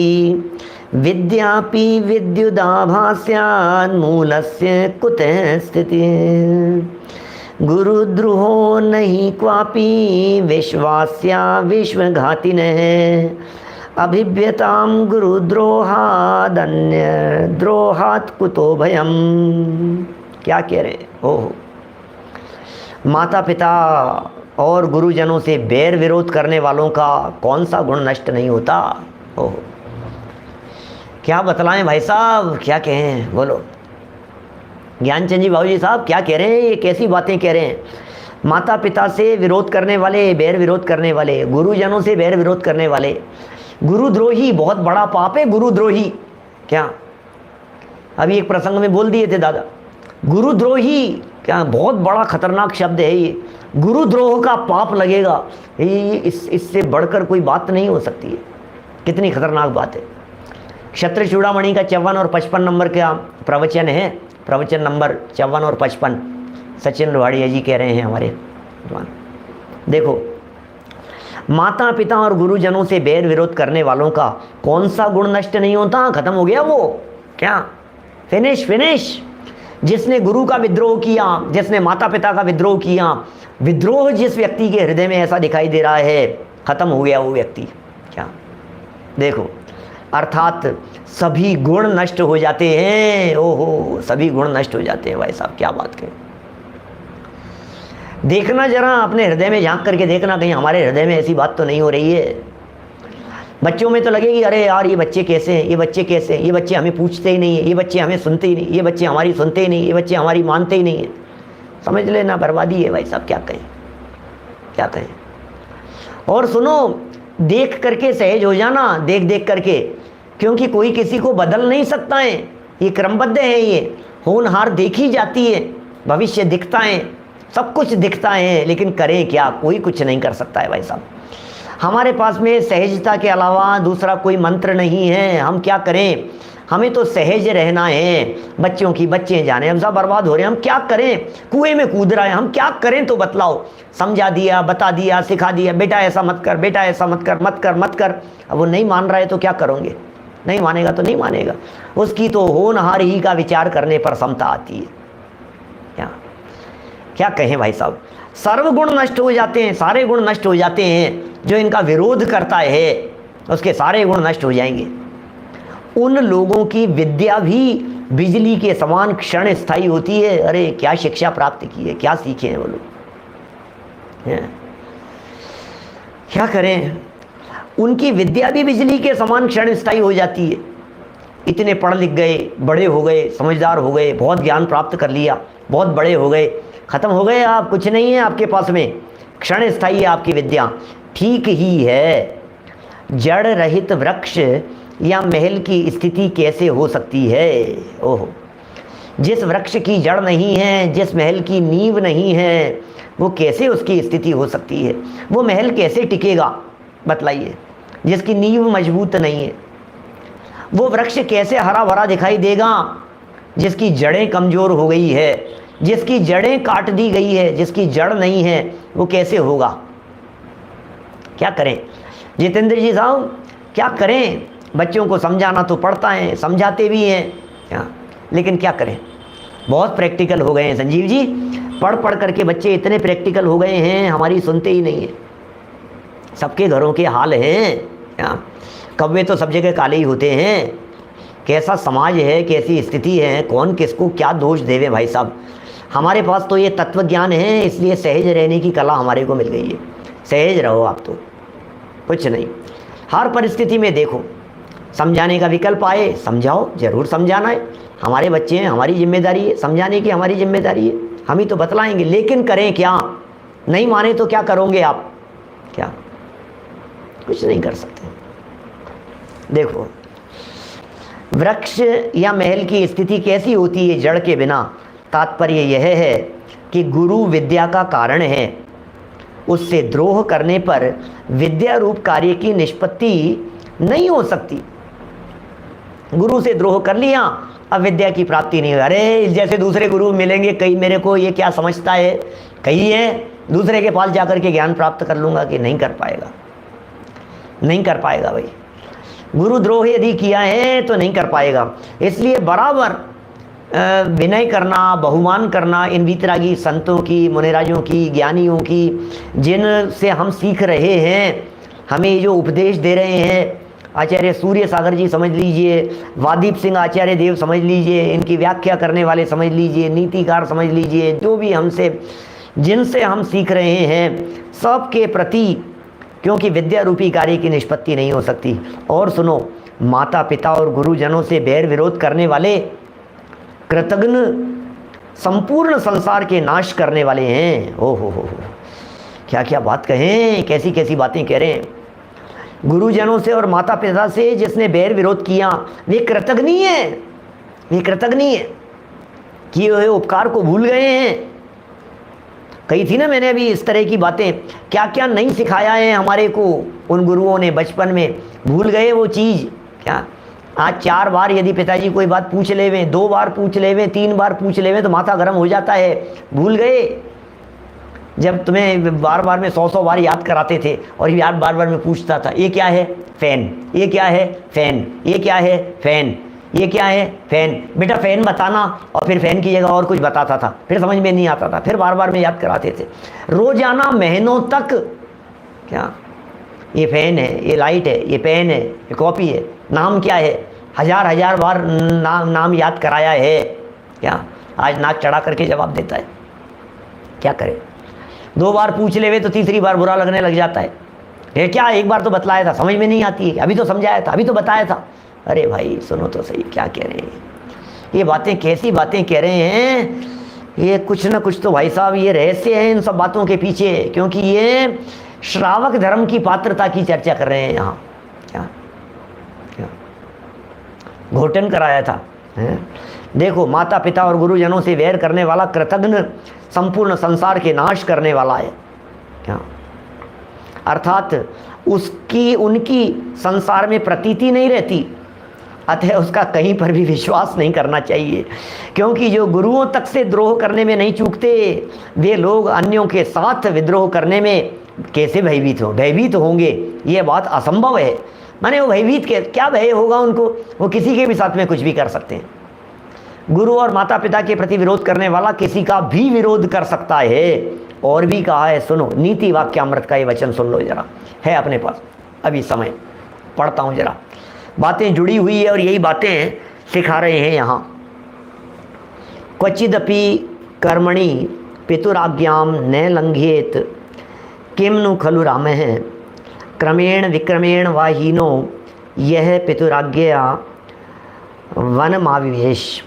विद्यापि विद्युदाभास्यान् मूलस्य कुतः स्थितिः। गुरुद्रोहो नहीं क्वापि विश्वास्या विश्वघातिनः अभिभ्यतां गुरुद्रोहादन्य द्रोहात् कुतो भयम्। क्या कह रहे हैं? ओहो, माता पिता और गुरुजनों से बैर विरोध करने वालों का कौन सा गुण नष्ट नहीं होता? ओहो, क्या बतलाएं भाई साहब, क्या कहें, बोलो। ज्ञानचंद जी बाबू जी साहब क्या कह रहे हैं, ये कैसी बातें कह रहे हैं? माता पिता से विरोध करने वाले, बैर विरोध करने वाले, गुरुजनों से बैर विरोध करने वाले, गुरुद्रोही बहुत बड़ा पाप है। गुरुद्रोही क्या, अभी एक प्रसंग में बोल दिए थे दादा, गुरुद्रोही क्या बहुत बड़ा खतरनाक शब्द है ये। गुरुद्रोह का पाप लगेगा, ये इससे बढ़कर कोई बात नहीं हो सकती है। कितनी खतरनाक बात है। क्षत्र चूड़ामणि का 54 और 55 नंबर का प्रवचन है, प्रवचन नंबर 54 और 55 सचिन लोहाड़िया जी कह रहे हैं हमारे विद्वान। देखो, माता पिता और गुरुजनों से बैर विरोध करने वालों का कौन सा गुण नष्ट नहीं होता? खत्म हो गया वो, क्या फिनिश फिनिश। जिसने गुरु का विद्रोह किया, जिसने माता पिता का विद्रोह किया, विद्रोह जिस व्यक्ति के हृदय में ऐसा दिखाई दे रहा है, खत्म हो गया वो व्यक्ति। क्या देखो, अर्थात सभी गुण नष्ट हो जाते हैं। ओहो, सभी गुण नष्ट हो जाते हैं भाई साहब, क्या बात करें। देखना जरा अपने हृदय में झांक करके देखना, कहीं हमारे हृदय में ऐसी बात तो नहीं हो रही है। बच्चों में तो लगेगी, अरे यार ये बच्चे कैसे हैं, ये बच्चे कैसे हैं, ये बच्चे हमें पूछते ही नहीं है, ये बच्चे हमें सुनते ही नहीं, ये बच्चे हमारी सुनते ही नहीं, ये बच्चे हमारी मानते ही नहीं है। समझ लेना बर्बादी है भाई साहब, क्या कहें, क्या कहें। और सुनो, देख करके सहज हो जाना, देख देख करके, क्योंकि कोई किसी को बदल नहीं सकता है, ये क्रमबद्ध है, ये होनहार देखी जाती है, भविष्य दिखता है, सब कुछ दिखता है, लेकिन करें क्या? कोई कुछ नहीं कर सकता है भाई साहब। हमारे पास में सहजता के अलावा दूसरा कोई मंत्र नहीं है। हम क्या करें? हमें तो सहज रहना है। बच्चों की बच्चे जाने, हम सब बर्बाद हो रहे हैं, हम क्या करें? कुएं में कूद रहा है, हम क्या करें? तो बतलाओ। समझा दिया, बता दिया, सिखा दिया, बेटा ऐसा मत कर, बेटा ऐसा मत कर, मत कर, मत कर। अब वो नहीं मान रहा है तो क्या करोगे? नहीं मानेगा तो नहीं मानेगा। उसकी तो होनहार ही का विचार करने पर समता आती है। क्या कहें भाई साहब, सर्व गुण नष्ट हो जाते हैं, सारे गुण नष्ट हो जाते हैं। जो इनका विरोध करता है उसके सारे गुण नष्ट हो जाएंगे। उन लोगों की विद्या भी बिजली के समान क्षण स्थायी होती है। अरे क्या शिक्षा प्राप्त की है, क्या सीखे हैं वो लोग, क्या करें। उनकी विद्या भी बिजली के समान क्षण स्थायी हो जाती है। इतने पढ़ लिख गए, बड़े हो गए, समझदार हो गए, बहुत ज्ञान प्राप्त कर लिया, बहुत बड़े हो गए, खत्म हो गए आप, कुछ नहीं है आपके पास में, क्षण स्थायी है आपकी विद्या। ठीक ही है, जड़ रहित वृक्ष या महल की स्थिति कैसे हो सकती है? ओहो, जिस वृक्ष की जड़ नहीं है, जिस महल की नींव नहीं है, वो कैसे उसकी स्थिति हो सकती है? वो महल कैसे टिकेगा बतलाइए, जिसकी नींव मजबूत नहीं है? वो वृक्ष कैसे हरा भरा दिखाई देगा जिसकी जड़ें कमज़ोर हो गई है, जिसकी जड़ें काट दी गई है, जिसकी जड़ नहीं है? वो कैसे होगा? क्या करें जितेंद्र जी साहब, क्या करें? बच्चों को समझाना तो पड़ता है, समझाते भी हैं, क्या लेकिन क्या करें, बहुत प्रैक्टिकल हो गए हैं संजीव जी, पढ़ पढ़ करके बच्चे इतने प्रैक्टिकल हो गए हैं, हमारी सुनते ही नहीं है। सबके घरों के हाल हैं, कौवे तो सब जगह काले ही होते हैं। कैसा समाज है, कैसी स्थिति है, कौन किसको क्या दोष देवे भाई साहब। हमारे पास तो ये तत्व ज्ञान है, इसलिए सहज रहने की कला हमारे को मिल गई है। सहज रहो आप, तो कुछ नहीं, हर परिस्थिति में देखो, समझाने का विकल्प आए समझाओ, जरूर समझाना है, हमारे बच्चे हैं, हमारी जिम्मेदारी है, समझाने की हमारी जिम्मेदारी है, हम ही तो बतलाएंगे। लेकिन करें क्या, नहीं माने तो क्या करोगे आप, क्या कुछ नहीं कर सकते। देखो, वृक्ष या महल की स्थिति कैसी होती है जड़ के बिना, तात्पर्य यह है कि गुरु विद्या का कारण है, उससे द्रोह करने पर विद्या रूप कार्य की निष्पत्ति नहीं हो सकती। गुरु से द्रोह कर लिया, अब विद्या की प्राप्ति नहीं। अरे इस जैसे दूसरे गुरु मिलेंगे, कई मेरे को ये क्या समझता है, कही है दूसरे के पास जाकर के ज्ञान प्राप्त कर लूँगा, कि नहीं कर पाएगा, नहीं कर पाएगा भाई। गुरु द्रोह यदि किया है तो नहीं कर पाएगा। इसलिए बराबर विनय करना, बहुमान करना इन वीतरागी संतों की, मुनिराजों की, ज्ञानियों की, जिनसे हम सीख रहे हैं, हमें जो उपदेश दे रहे हैं, आचार्य सूर्य सागर जी समझ लीजिए, वादीप सिंह आचार्य देव समझ लीजिए, इनकी व्याख्या करने वाले समझ लीजिए, नीतिकार समझ लीजिए, जो भी हमसे जिनसे हम सीख रहे हैं, सबके प्रति, क्योंकि विद्या रूपी कार्य की निष्पत्ति नहीं हो सकती। और सुनो, माता पिता और गुरुजनों से बैर विरोध करने वाले कृतघ्न संपूर्ण संसार के नाश करने वाले हैं। ओ हो, क्या क्या बात कहें, कैसी कैसी बातें कह रहे हैं। गुरुजनों से और माता पिता से जिसने बैर विरोध किया, वे कृतघ्नी है, वे कृतघ्नी है, किए हुए उपकार को भूल गए हैं। कही थी ना मैंने अभी इस तरह की बातें, क्या क्या नहीं सिखाया है हमारे को उन गुरुओं ने बचपन में, भूल गए वो चीज़। क्या आज 4 बार यदि पिताजी कोई बात पूछ लेवें, 2 बार पूछ लेवें, 3 बार पूछ लेवें तो माथा गर्म हो जाता है, भूल गए। जब तुम्हें बार बार में 100 बार याद कराते थे और याद बार बार में पूछता था, ये क्या है, फैन, ये क्या है, फैन, ये क्या है, फैन, ये क्या है, फैन, बेटा फैन बताना, और फिर फैन की जगह और कुछ बताता था, फिर समझ में नहीं आता था, फिर बार बार में याद कराते थे रोजाना महीनों तक। क्या ये फैन है, ये लाइट है, ये पेन है, ये कॉपी है, नाम क्या है, हजार बार नाम याद कराया है। क्या आज नाक चढ़ा करके जवाब देता है, क्या करे। 2 बार पूछ लेवे तो तीसरी बार बुरा लगने लग जाता है, ये क्या, एक बार तो बतलाया था, समझ में नहीं आती है, अभी तो समझाया था, अभी तो बताया था। अरे भाई सुनो तो सही, क्या कह रहे हैं ये बातें, कैसी बातें कह रहे हैं। ये कुछ ना कुछ तो भाई साहब ये रहस्य है इन सब बातों के पीछे, क्योंकि ये श्रावक धर्म की पात्रता की चर्चा कर रहे हैं यहाँ। क्या क्या घोटन कराया था है? देखो, माता पिता और गुरुजनों से वैर करने वाला कृतघ्न संपूर्ण संसार के नाश करने वाला है। क्या अर्थात उसकी उनकी संसार में प्रतीति नहीं रहती, अतः उसका कहीं पर भी विश्वास नहीं करना चाहिए, क्योंकि जो गुरुओं तक से द्रोह करने में नहीं चूकते, वे लोग अन्यों के साथ विद्रोह करने में कैसे भयभीत हो, भयभीत होंगे, ये बात असंभव है। माने वो भयभीत के क्या भय होगा उनको, वो किसी के भी साथ में कुछ भी कर सकते हैं। गुरु और माता पिता के प्रति विरोध करने वाला किसी का भी विरोध कर सकता है। और भी कहा है, सुनो, नीति वाक्यामृत का ये वचन सुन लो जरा, है अपने पास अभी समय, पढ़ता हूँ जरा, बातें जुड़ी हुई है और यही बातें सिखा रहे हैं यहाँ। क्वचिदपि कर्मणि पितुराज्ञाम न लंघेत किम नु खलु रामः क्रमेण विक्रमेण वाहीनो यह पितुराज्ञया वनमाविवेश।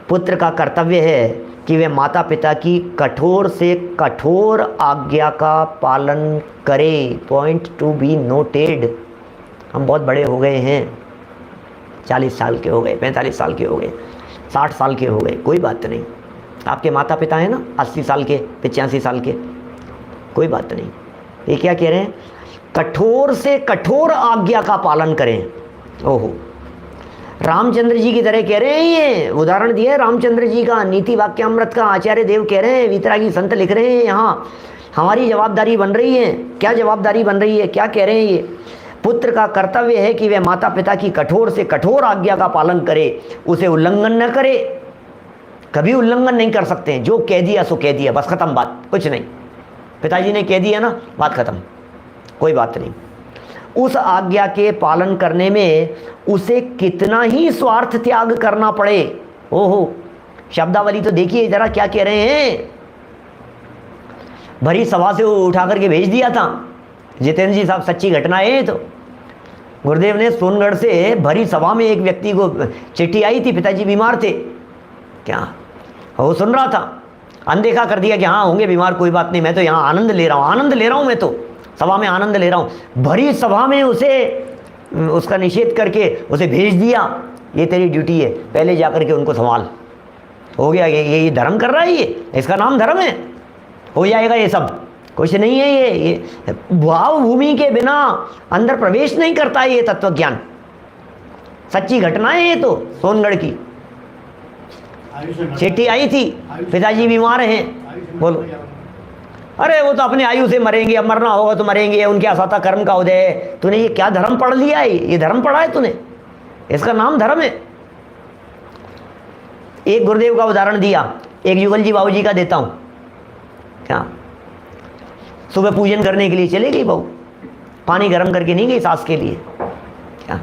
पुत्र का कर्तव्य है कि वे माता पिता की कठोर से कठोर आज्ञा का पालन करे। Point to be noted. हम बहुत बड़े हो गए हैं, 40 साल के हो गए, 45 साल के हो गए, 60 साल के हो गए, कोई बात नहीं। आपके माता पिता हैं ना 80 साल के, 85 साल के, कोई बात नहीं। ये क्या कह रहे हैं, कठोर से कठोर आज्ञा का पालन करें। ओहो, रामचंद्र जी की तरह कह रहे हैं। ये उदाहरण दिया है रामचंद्र जी का, नीति वाक्यामृत का आचार्य देव कह रहे हैं, वीतरागी संत लिख रहे हैं यहाँ। हमारी जवाबदारी बन रही है। क्या जवाबदारी बन रही है, क्या कह रहे हैं ये, पुत्र का कर्तव्य है कि वह माता पिता की कठोर से कठोर आज्ञा का पालन करे, उसे उल्लंघन न करे। कभी उल्लंघन नहीं कर सकते हैं, जो कह दिया सो कह दिया, बस खत्म बात, कुछ नहीं। पिताजी ने कह दिया ना, बात खत्म, कोई बात नहीं। उस आज्ञा के पालन करने में उसे कितना ही स्वार्थ त्याग करना पड़े। ओहो, शब्दावली तो देखिए जरा क्या कह रहे हैं। भरी सभा से उठा करके भेज दिया था जितेंद्र जी साहब, सच्ची घटना है। तो गुरुदेव ने सोनगढ़ से भरी सभा में एक व्यक्ति को चिट्ठी आई थी, पिताजी बीमार थे क्या, वो सुन रहा था, अनदेखा कर दिया कि हाँ होंगे बीमार, कोई बात नहीं, मैं तो यहाँ आनंद ले रहा हूँ, आनंद ले रहा हूँ, मैं तो सभा में आनंद ले रहा हूँ। भरी सभा में उसका निषेध करके उसे भेज दिया, ये तेरी ड्यूटी है, पहले जाकर के उनको संभाल। हो गया, ये धर्म कर रहा है, ये इसका नाम धर्म है, हो जाएगा ये सब, कुछ नहीं है। ये भाव भूमि के बिना अंदर प्रवेश नहीं करता है ये तत्व ज्ञान। सच्ची घटना है ये तो, सोनगढ़ की चिट्ठी आई थी, पिताजी बीमार हैं, बोलो। अरे वो तो अपने आयु से मरेंगे, अब मरना होगा तो मरेंगे, उनके असता कर्म का उदय है। तूने ये क्या धर्म पढ़ लिया है, ये धर्म पढ़ा है तूने, इसका नाम धर्म है। एक गुरुदेव का उदाहरण दिया, एक युगल जी बाबू जी का देता हूं। क्या सुबह पूजन करने के लिए चले गई बहू, पानी गर्म करके नहीं गई सास के लिए, क्या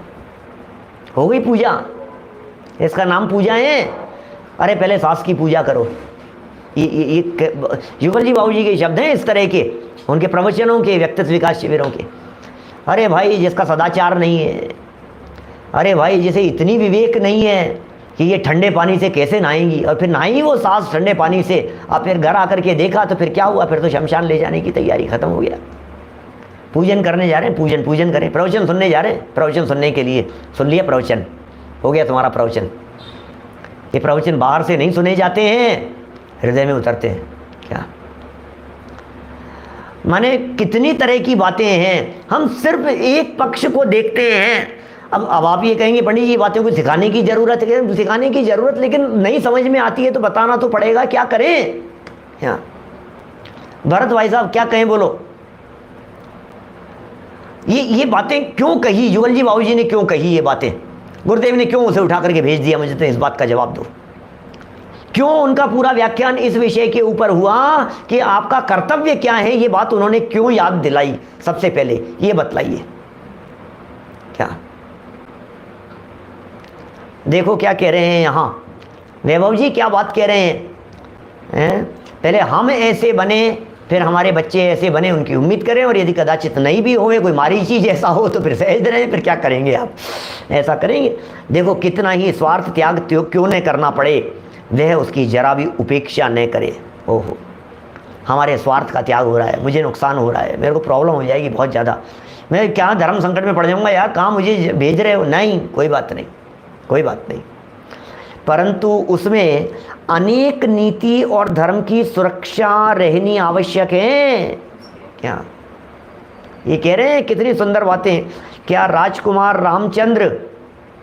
हो गई पूजा, इसका नाम पूजा है। अरे पहले सास की पूजा करो। ये युगल जी बाबू जी के शब्द हैं इस तरह के, उनके प्रवचनों के, व्यक्तित्व विकास शिविरों के। अरे भाई जिसका सदाचार नहीं है, अरे भाई जिसे इतनी विवेक नहीं है कि ये ठंडे पानी से कैसे नहाएंगी, और फिर नहाई वो सास ठंडे पानी से, और फिर घर आकर के देखा तो फिर क्या हुआ, फिर तो शमशान ले जाने की तैयारी खत्म हो गया। पूजन करने जा रहे हैं, पूजन करें, प्रवचन सुनने जा रहे हैं, प्रवचन सुनने के लिए सुन लिया प्रवचन, हो गया तुम्हारा प्रवचन। ये प्रवचन बाहर से नहीं सुने जाते हैं, हृदय में उतरते हैं। क्या माने कितनी तरह की बातें हैं, हम सिर्फ एक पक्ष को देखते हैं। अब आप ये कहेंगे पंडित जी बातें को सिखाने की ज़रूरत है, सिखाने की ज़रूरत, लेकिन नहीं समझ में आती है तो बताना तो पड़ेगा, क्या करें। हाँ भरत भाई साहब क्या कहें, बोलो। ये बातें क्यों कही, युगल जी बाबू जी ने क्यों कही ये बातें, गुरुदेव ने क्यों उसे उठा करके भेज दिया, मुझे तो इस बात का जवाब दो। क्यों उनका पूरा व्याख्यान इस विषय के ऊपर हुआ कि आपका कर्तव्य क्या है, ये बात उन्होंने क्यों याद दिलाई, सबसे पहले ये बतलाइए। क्या देखो क्या कह रहे हैं यहाँ वैभव जी, क्या बात कह रहे हैं, पहले हम ऐसे बने फिर हमारे बच्चे ऐसे बने, उनकी उम्मीद करें, और यदि कदाचित नहीं भी होए, कोई मारीची जैसा हो तो फिर सहज रहें, फिर क्या करेंगे आप, ऐसा करेंगे। देखो कितना ही स्वार्थ त्याग क्यों न करना पड़े, वह उसकी जरा भी उपेक्षा न करे। ओहो, हमारे स्वार्थ का त्याग हो रहा है, मुझे नुकसान हो रहा है, मेरे को प्रॉब्लम हो जाएगी बहुत ज़्यादा, मैं क्या धर्म संकट में पड़ जाऊँगा यार, कहाँ मुझे भेज रहे हो, नहीं कोई बात नहीं, कोई बात नहीं। परंतु उसमें अनेक नीति और धर्म की सुरक्षा रहनी आवश्यक है। क्या ये कह रहे हैं, कितनी सुंदर बातें। क्या राजकुमार रामचंद्र,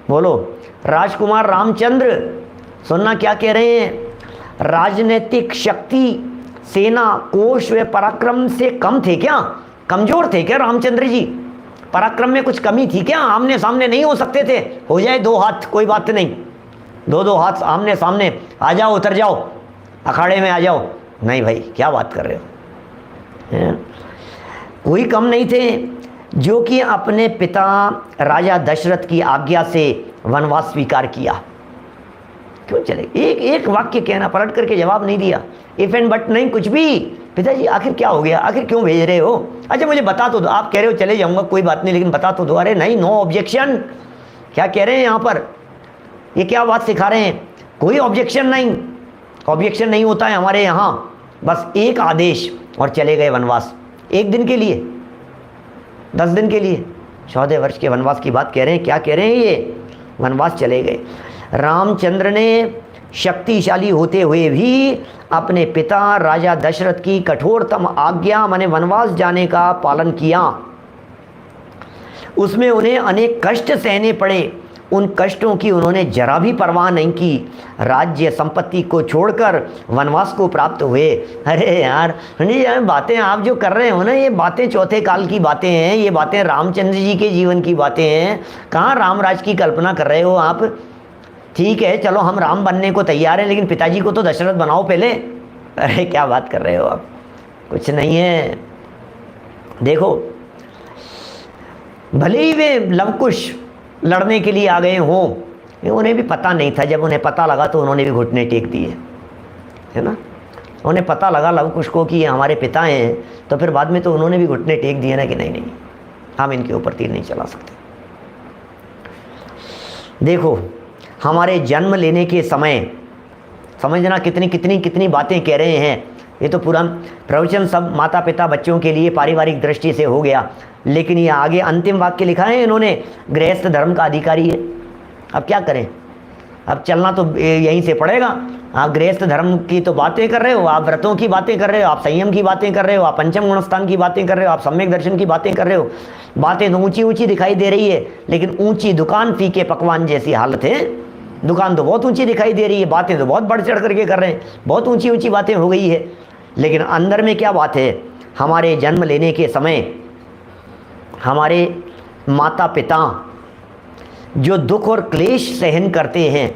बोलो राजकुमार रामचंद्र, सुनना क्या कह रहे हैं, राजनीतिक शक्ति, सेना, कोश व पराक्रम से कम थे क्या, कमजोर थे क्या रामचंद्र जी, पराक्रम में कुछ कमी थी क्या, आमने सामने नहीं हो सकते थे, हो जाए दो हाथ कोई बात नहीं, दो हाथ आमने सामने, आ जाओ उतर जाओ अखाड़े में आ जाओ, नहीं भाई क्या बात कर रहे हो। कोई कम नहीं थे जो कि अपने पिता राजा दशरथ की आज्ञा से वनवास स्वीकार किया। क्यों चले, एक वाक्य कहना, पलट करके जवाब नहीं दिया, इफ एंड बट नहीं, कुछ भी। पिताजी आखिर क्या हो गया, आखिर क्यों भेज रहे हो, अच्छा मुझे बता तो दो, आप कह रहे हो चले जाऊंगा कोई बात नहीं, लेकिन बता तो दो। अरे नहीं, नो ऑब्जेक्शन, क्या कह रहे हैं यहाँ पर, ये क्या बात सिखा रहे हैं, कोई ऑब्जेक्शन नहीं, ऑब्जेक्शन नहीं होता है हमारे यहाँ, बस एक आदेश और चले गए वनवास, 1 दिन के लिए, 10 दिन के लिए, 14 वर्ष के वनवास की बात कह रहे हैं, क्या कह रहे हैं ये, वनवास चले गए। रामचंद्र ने शक्तिशाली होते हुए भी अपने पिता राजा दशरथ की कठोरतम आज्ञा माने वनवास जाने का पालन किया। उसमें उन्हें अनेक कष्ट सहने पड़े, उन कष्टों की उन्होंने जरा भी परवाह नहीं की, राज्य संपत्ति को छोड़कर वनवास को प्राप्त हुए। अरे यार ये बातें आप जो कर रहे हो ना, ये बातें चौथे काल की बातें हैं, ये बातें रामचंद्र जी के जीवन की बातें हैं। कहाँ रामराज की कल्पना कर रहे हो आप? ठीक है चलो हम राम बनने को तैयार हैं, लेकिन पिताजी को तो दशरथ बनाओ पहले। अरे क्या बात कर रहे हो आप, कुछ नहीं है। देखो भले ही वे लवकुश लड़ने के लिए आ गए हों, उन्हें भी पता नहीं था। जब उन्हें पता लगा तो उन्होंने भी घुटने टेक दिए, है ना। उन्हें पता लगा लवकुश को कि ये हमारे पिता हैं, तो फिर बाद में तो उन्होंने भी घुटने टेक दिए ना कि नहीं नहीं हम इनके ऊपर तीर नहीं चला सकते। देखो हमारे जन्म लेने के समय, समझना कितनी कितनी कितनी बातें कह रहे हैं। ये तो पूरा प्रवचन सब माता पिता बच्चों के लिए पारिवारिक दृष्टि से हो गया, लेकिन ये आगे अंतिम वाक्य लिखा है इन्होंने, गृहस्थ धर्म का अधिकारी है। अब क्या करें, अब चलना तो यहीं से पड़ेगा। आप गृहस्थ धर्म की तो बातें कर रहे हो, आप व्रतों की बातें कर रहे हो, आप संयम की बातें कर रहे हो, आप पंचम गुण स्थान की बातें कर रहे हो, आप सम्यक दर्शन की बातें कर रहे हो। बातें तो ऊंची ऊंची दिखाई दे रही है, लेकिन ऊंची दुकान फीके पकवान जैसी हालत है। दुकान तो बहुत ऊंची दिखाई दे रही है, बातें तो बहुत बढ़ चढ़ करके कर रहे हैं, बहुत ऊंची ऊंची बातें हो गई है, लेकिन अंदर में क्या बात है। हमारे जन्म लेने के समय हमारे माता पिता जो दुख और क्लेश सहन करते हैं,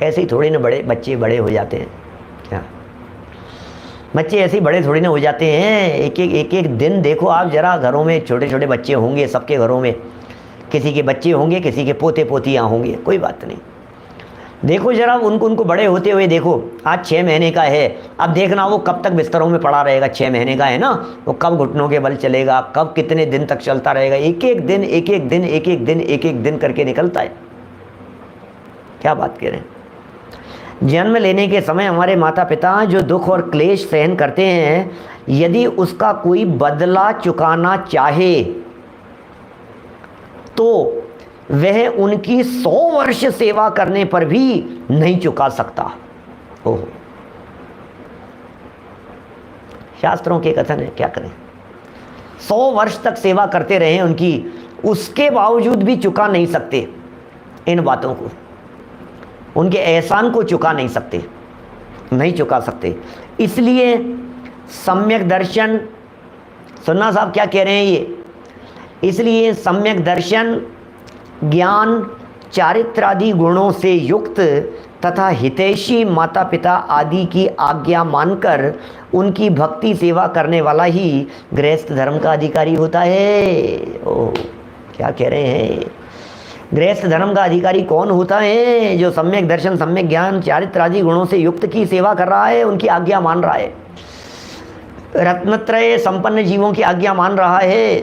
ऐसे ही थोड़ी ना बच्चे बड़े हो जाते हैं। क्या बच्चे ऐसे ही बड़े थोड़ी ना हो जाते हैं। एक एक दिन देखो आप जरा, घरों में छोटे छोटे बच्चे होंगे, सबके घरों में किसी के बच्चे होंगे, किसी के पोते पोतियाँ होंगे, कोई बात नहीं। देखो जरा उनको बड़े होते हुए देखो। आज 6 महीने का है, अब देखना वो कब तक बिस्तरों में पड़ा रहेगा। 6 महीने का है ना, वो कब घुटनों के बल चलेगा, कब कितने दिन तक चलता रहेगा। एक एक दिन एक एक दिन एक एक दिन एक एक दिन करके निकलता है। क्या बात कह रहे हैं। जन्म लेने के समय हमारे माता पिता जो दुख और क्लेश सहन करते हैं, यदि उसका कोई बदला चुकाना चाहे तो वह उनकी 100 वर्ष सेवा करने पर भी नहीं चुका सकता। ओहो, शास्त्रों के कथन है, क्या करें। 100 वर्ष तक सेवा करते रहे उनकी, उसके बावजूद भी चुका नहीं सकते इन बातों को, उनके एहसान को चुका नहीं सकते, नहीं चुका सकते। इसलिए सम्यक दर्शन, सुनना साहब क्या कह रहे हैं ये, इसलिए सम्यक दर्शन ज्ञान चारित्रादि गुणों से युक्त तथा हितैषी माता पिता आदि की आज्ञा मानकर उनकी भक्ति सेवा करने वाला ही गृहस्थ धर्म का अधिकारी होता है। ओह क्या कह रहे हैं। गृहस्थ धर्म का अधिकारी कौन होता है? जो सम्यक दर्शन, सम्यक ज्ञान, चारित्रादि गुणों से युक्त की सेवा कर रहा है, उनकी आज्ञा मान रहा है, रत्नत्रय संपन्न जीवों की आज्ञा मान रहा है।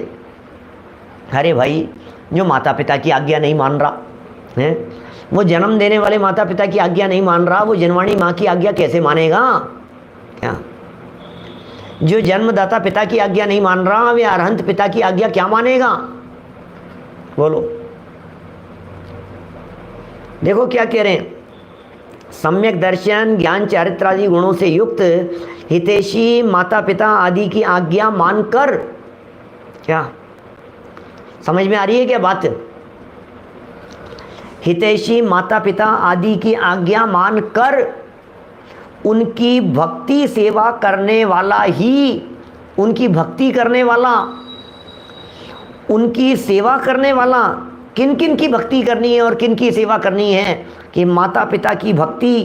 अरे भाई जो माता पिता की आज्ञा नहीं मान रहा है, वो जन्म देने वाले माता पिता की आज्ञा नहीं मान रहा, वो जनवाणी माँ की आज्ञा कैसे मानेगा? क्या जो जन्मदाता पिता की आज्ञा नहीं मान रहा, वे अरहंत पिता की आज्ञा क्या मानेगा? बोलो। देखो क्या कह रहे हैं, सम्यक दर्शन ज्ञान चारित्रादि गुणों से युक्त हितैषी माता पिता आदि की आज्ञा मानकर, क्या समझ में आ रही है क्या बात? हितैषी माता पिता आदि की आज्ञा मानकर उनकी भक्ति सेवा करने वाला ही, उनकी भक्ति करने वाला, उनकी सेवा करने वाला, किन किन की भक्ति करनी है और किन की सेवा करनी है? कि माता पिता की भक्ति,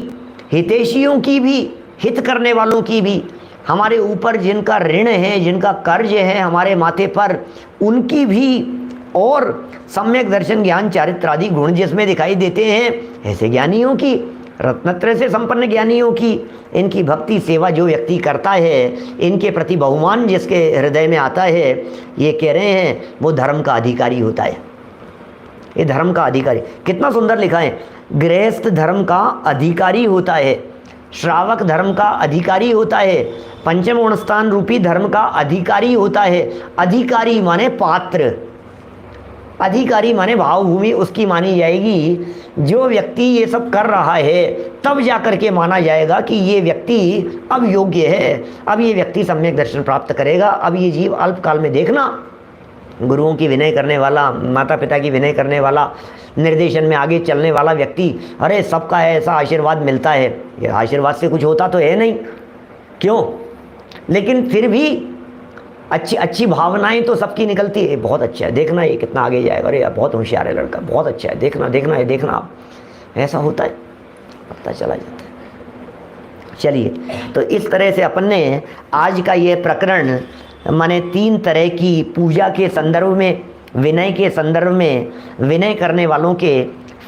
हितैषियों की भी, हित करने वालों की भी, हमारे ऊपर जिनका ऋण है, जिनका कर्ज है हमारे माथे पर, उनकी भी, और सम्यक दर्शन ज्ञान चारित्रादि गुण जिसमें दिखाई देते हैं ऐसे ज्ञानियों की, रत्नत्रय से संपन्न ज्ञानियों की, इनकी भक्ति सेवा जो व्यक्ति करता है, इनके प्रति बहुमान जिसके हृदय में आता है, ये कह रहे हैं वो धर्म का अधिकारी होता है। ये धर्म का अधिकारी, कितना सुंदर लिखा है, गृहस्थ धर्म का अधिकारी होता है, श्रावक धर्म का अधिकारी होता है, पंचम गुण स्थान रूपी धर्म का अधिकारी होता है। अधिकारी माने पात्र, अधिकारी माने भावभूमि उसकी मानी जाएगी। जो व्यक्ति ये सब कर रहा है तब जाकर के माना जाएगा कि ये व्यक्ति अब योग्य है, अब ये व्यक्ति सम्यक दर्शन प्राप्त करेगा। अब ये जीव अल्पकाल में देखना गुरुओं की विनय करने वाला, माता पिता की विनय करने वाला, निर्देशन में आगे चलने वाला व्यक्ति, अरे सबका ऐसा आशीर्वाद मिलता है, ये आशीर्वाद से कुछ होता तो है नहीं, क्यों? लेकिन फिर भी अच्छी अच्छी भावनाएं तो सबकी निकलती है, बहुत अच्छा है, देखना ये कितना आगे जाएगा, अरे यार बहुत होशियार है लड़का, बहुत अच्छा है, देखना देखना है, देखना आप, ऐसा होता है, पता चला जाता है। चलिए, तो इस तरह से अपन ने आज का ये प्रकरण माने 3 तरह की पूजा के संदर्भ में, विनय के संदर्भ में, विनय करने वालों के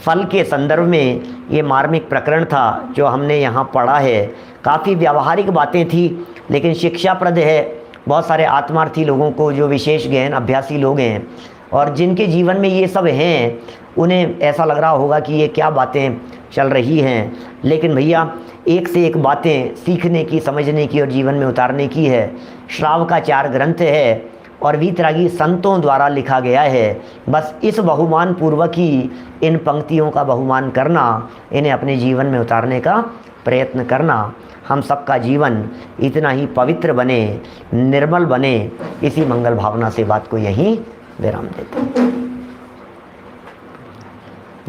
फल के संदर्भ में ये मार्मिक प्रकरण था जो हमने यहाँ पढ़ा है। काफ़ी व्यावहारिक बातें थी लेकिन शिक्षाप्रद है। बहुत सारे आत्मार्थी लोगों को, जो विशेष गहन अभ्यासी लोग हैं और जिनके जीवन में ये सब हैं, उन्हें ऐसा लग रहा होगा कि ये क्या बातें चल रही हैं, लेकिन भैया एक से एक बातें सीखने की, समझने की और जीवन में उतारने की है। श्रावकाचार ग्रंथ है और वीतरागी संतों द्वारा लिखा गया है। बस इस बहुमान पूर्वक ही इन पंक्तियों का बहुमान करना, इन्हें अपने जीवन में उतारने का प्रयत्न करना। हम सबका जीवन इतना ही पवित्र बने, निर्मल बने, इसी मंगल भावना से बात को यहीं विराम देते हैं।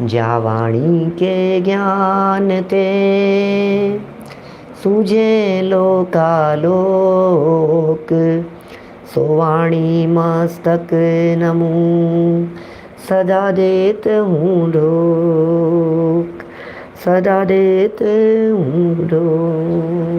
जावाणी के ज्ञान ते सूझे लोकालोक, सोवाणी मस्तक नमू सदा देत हूँ ढोक, सदा देत हूँ ढोक।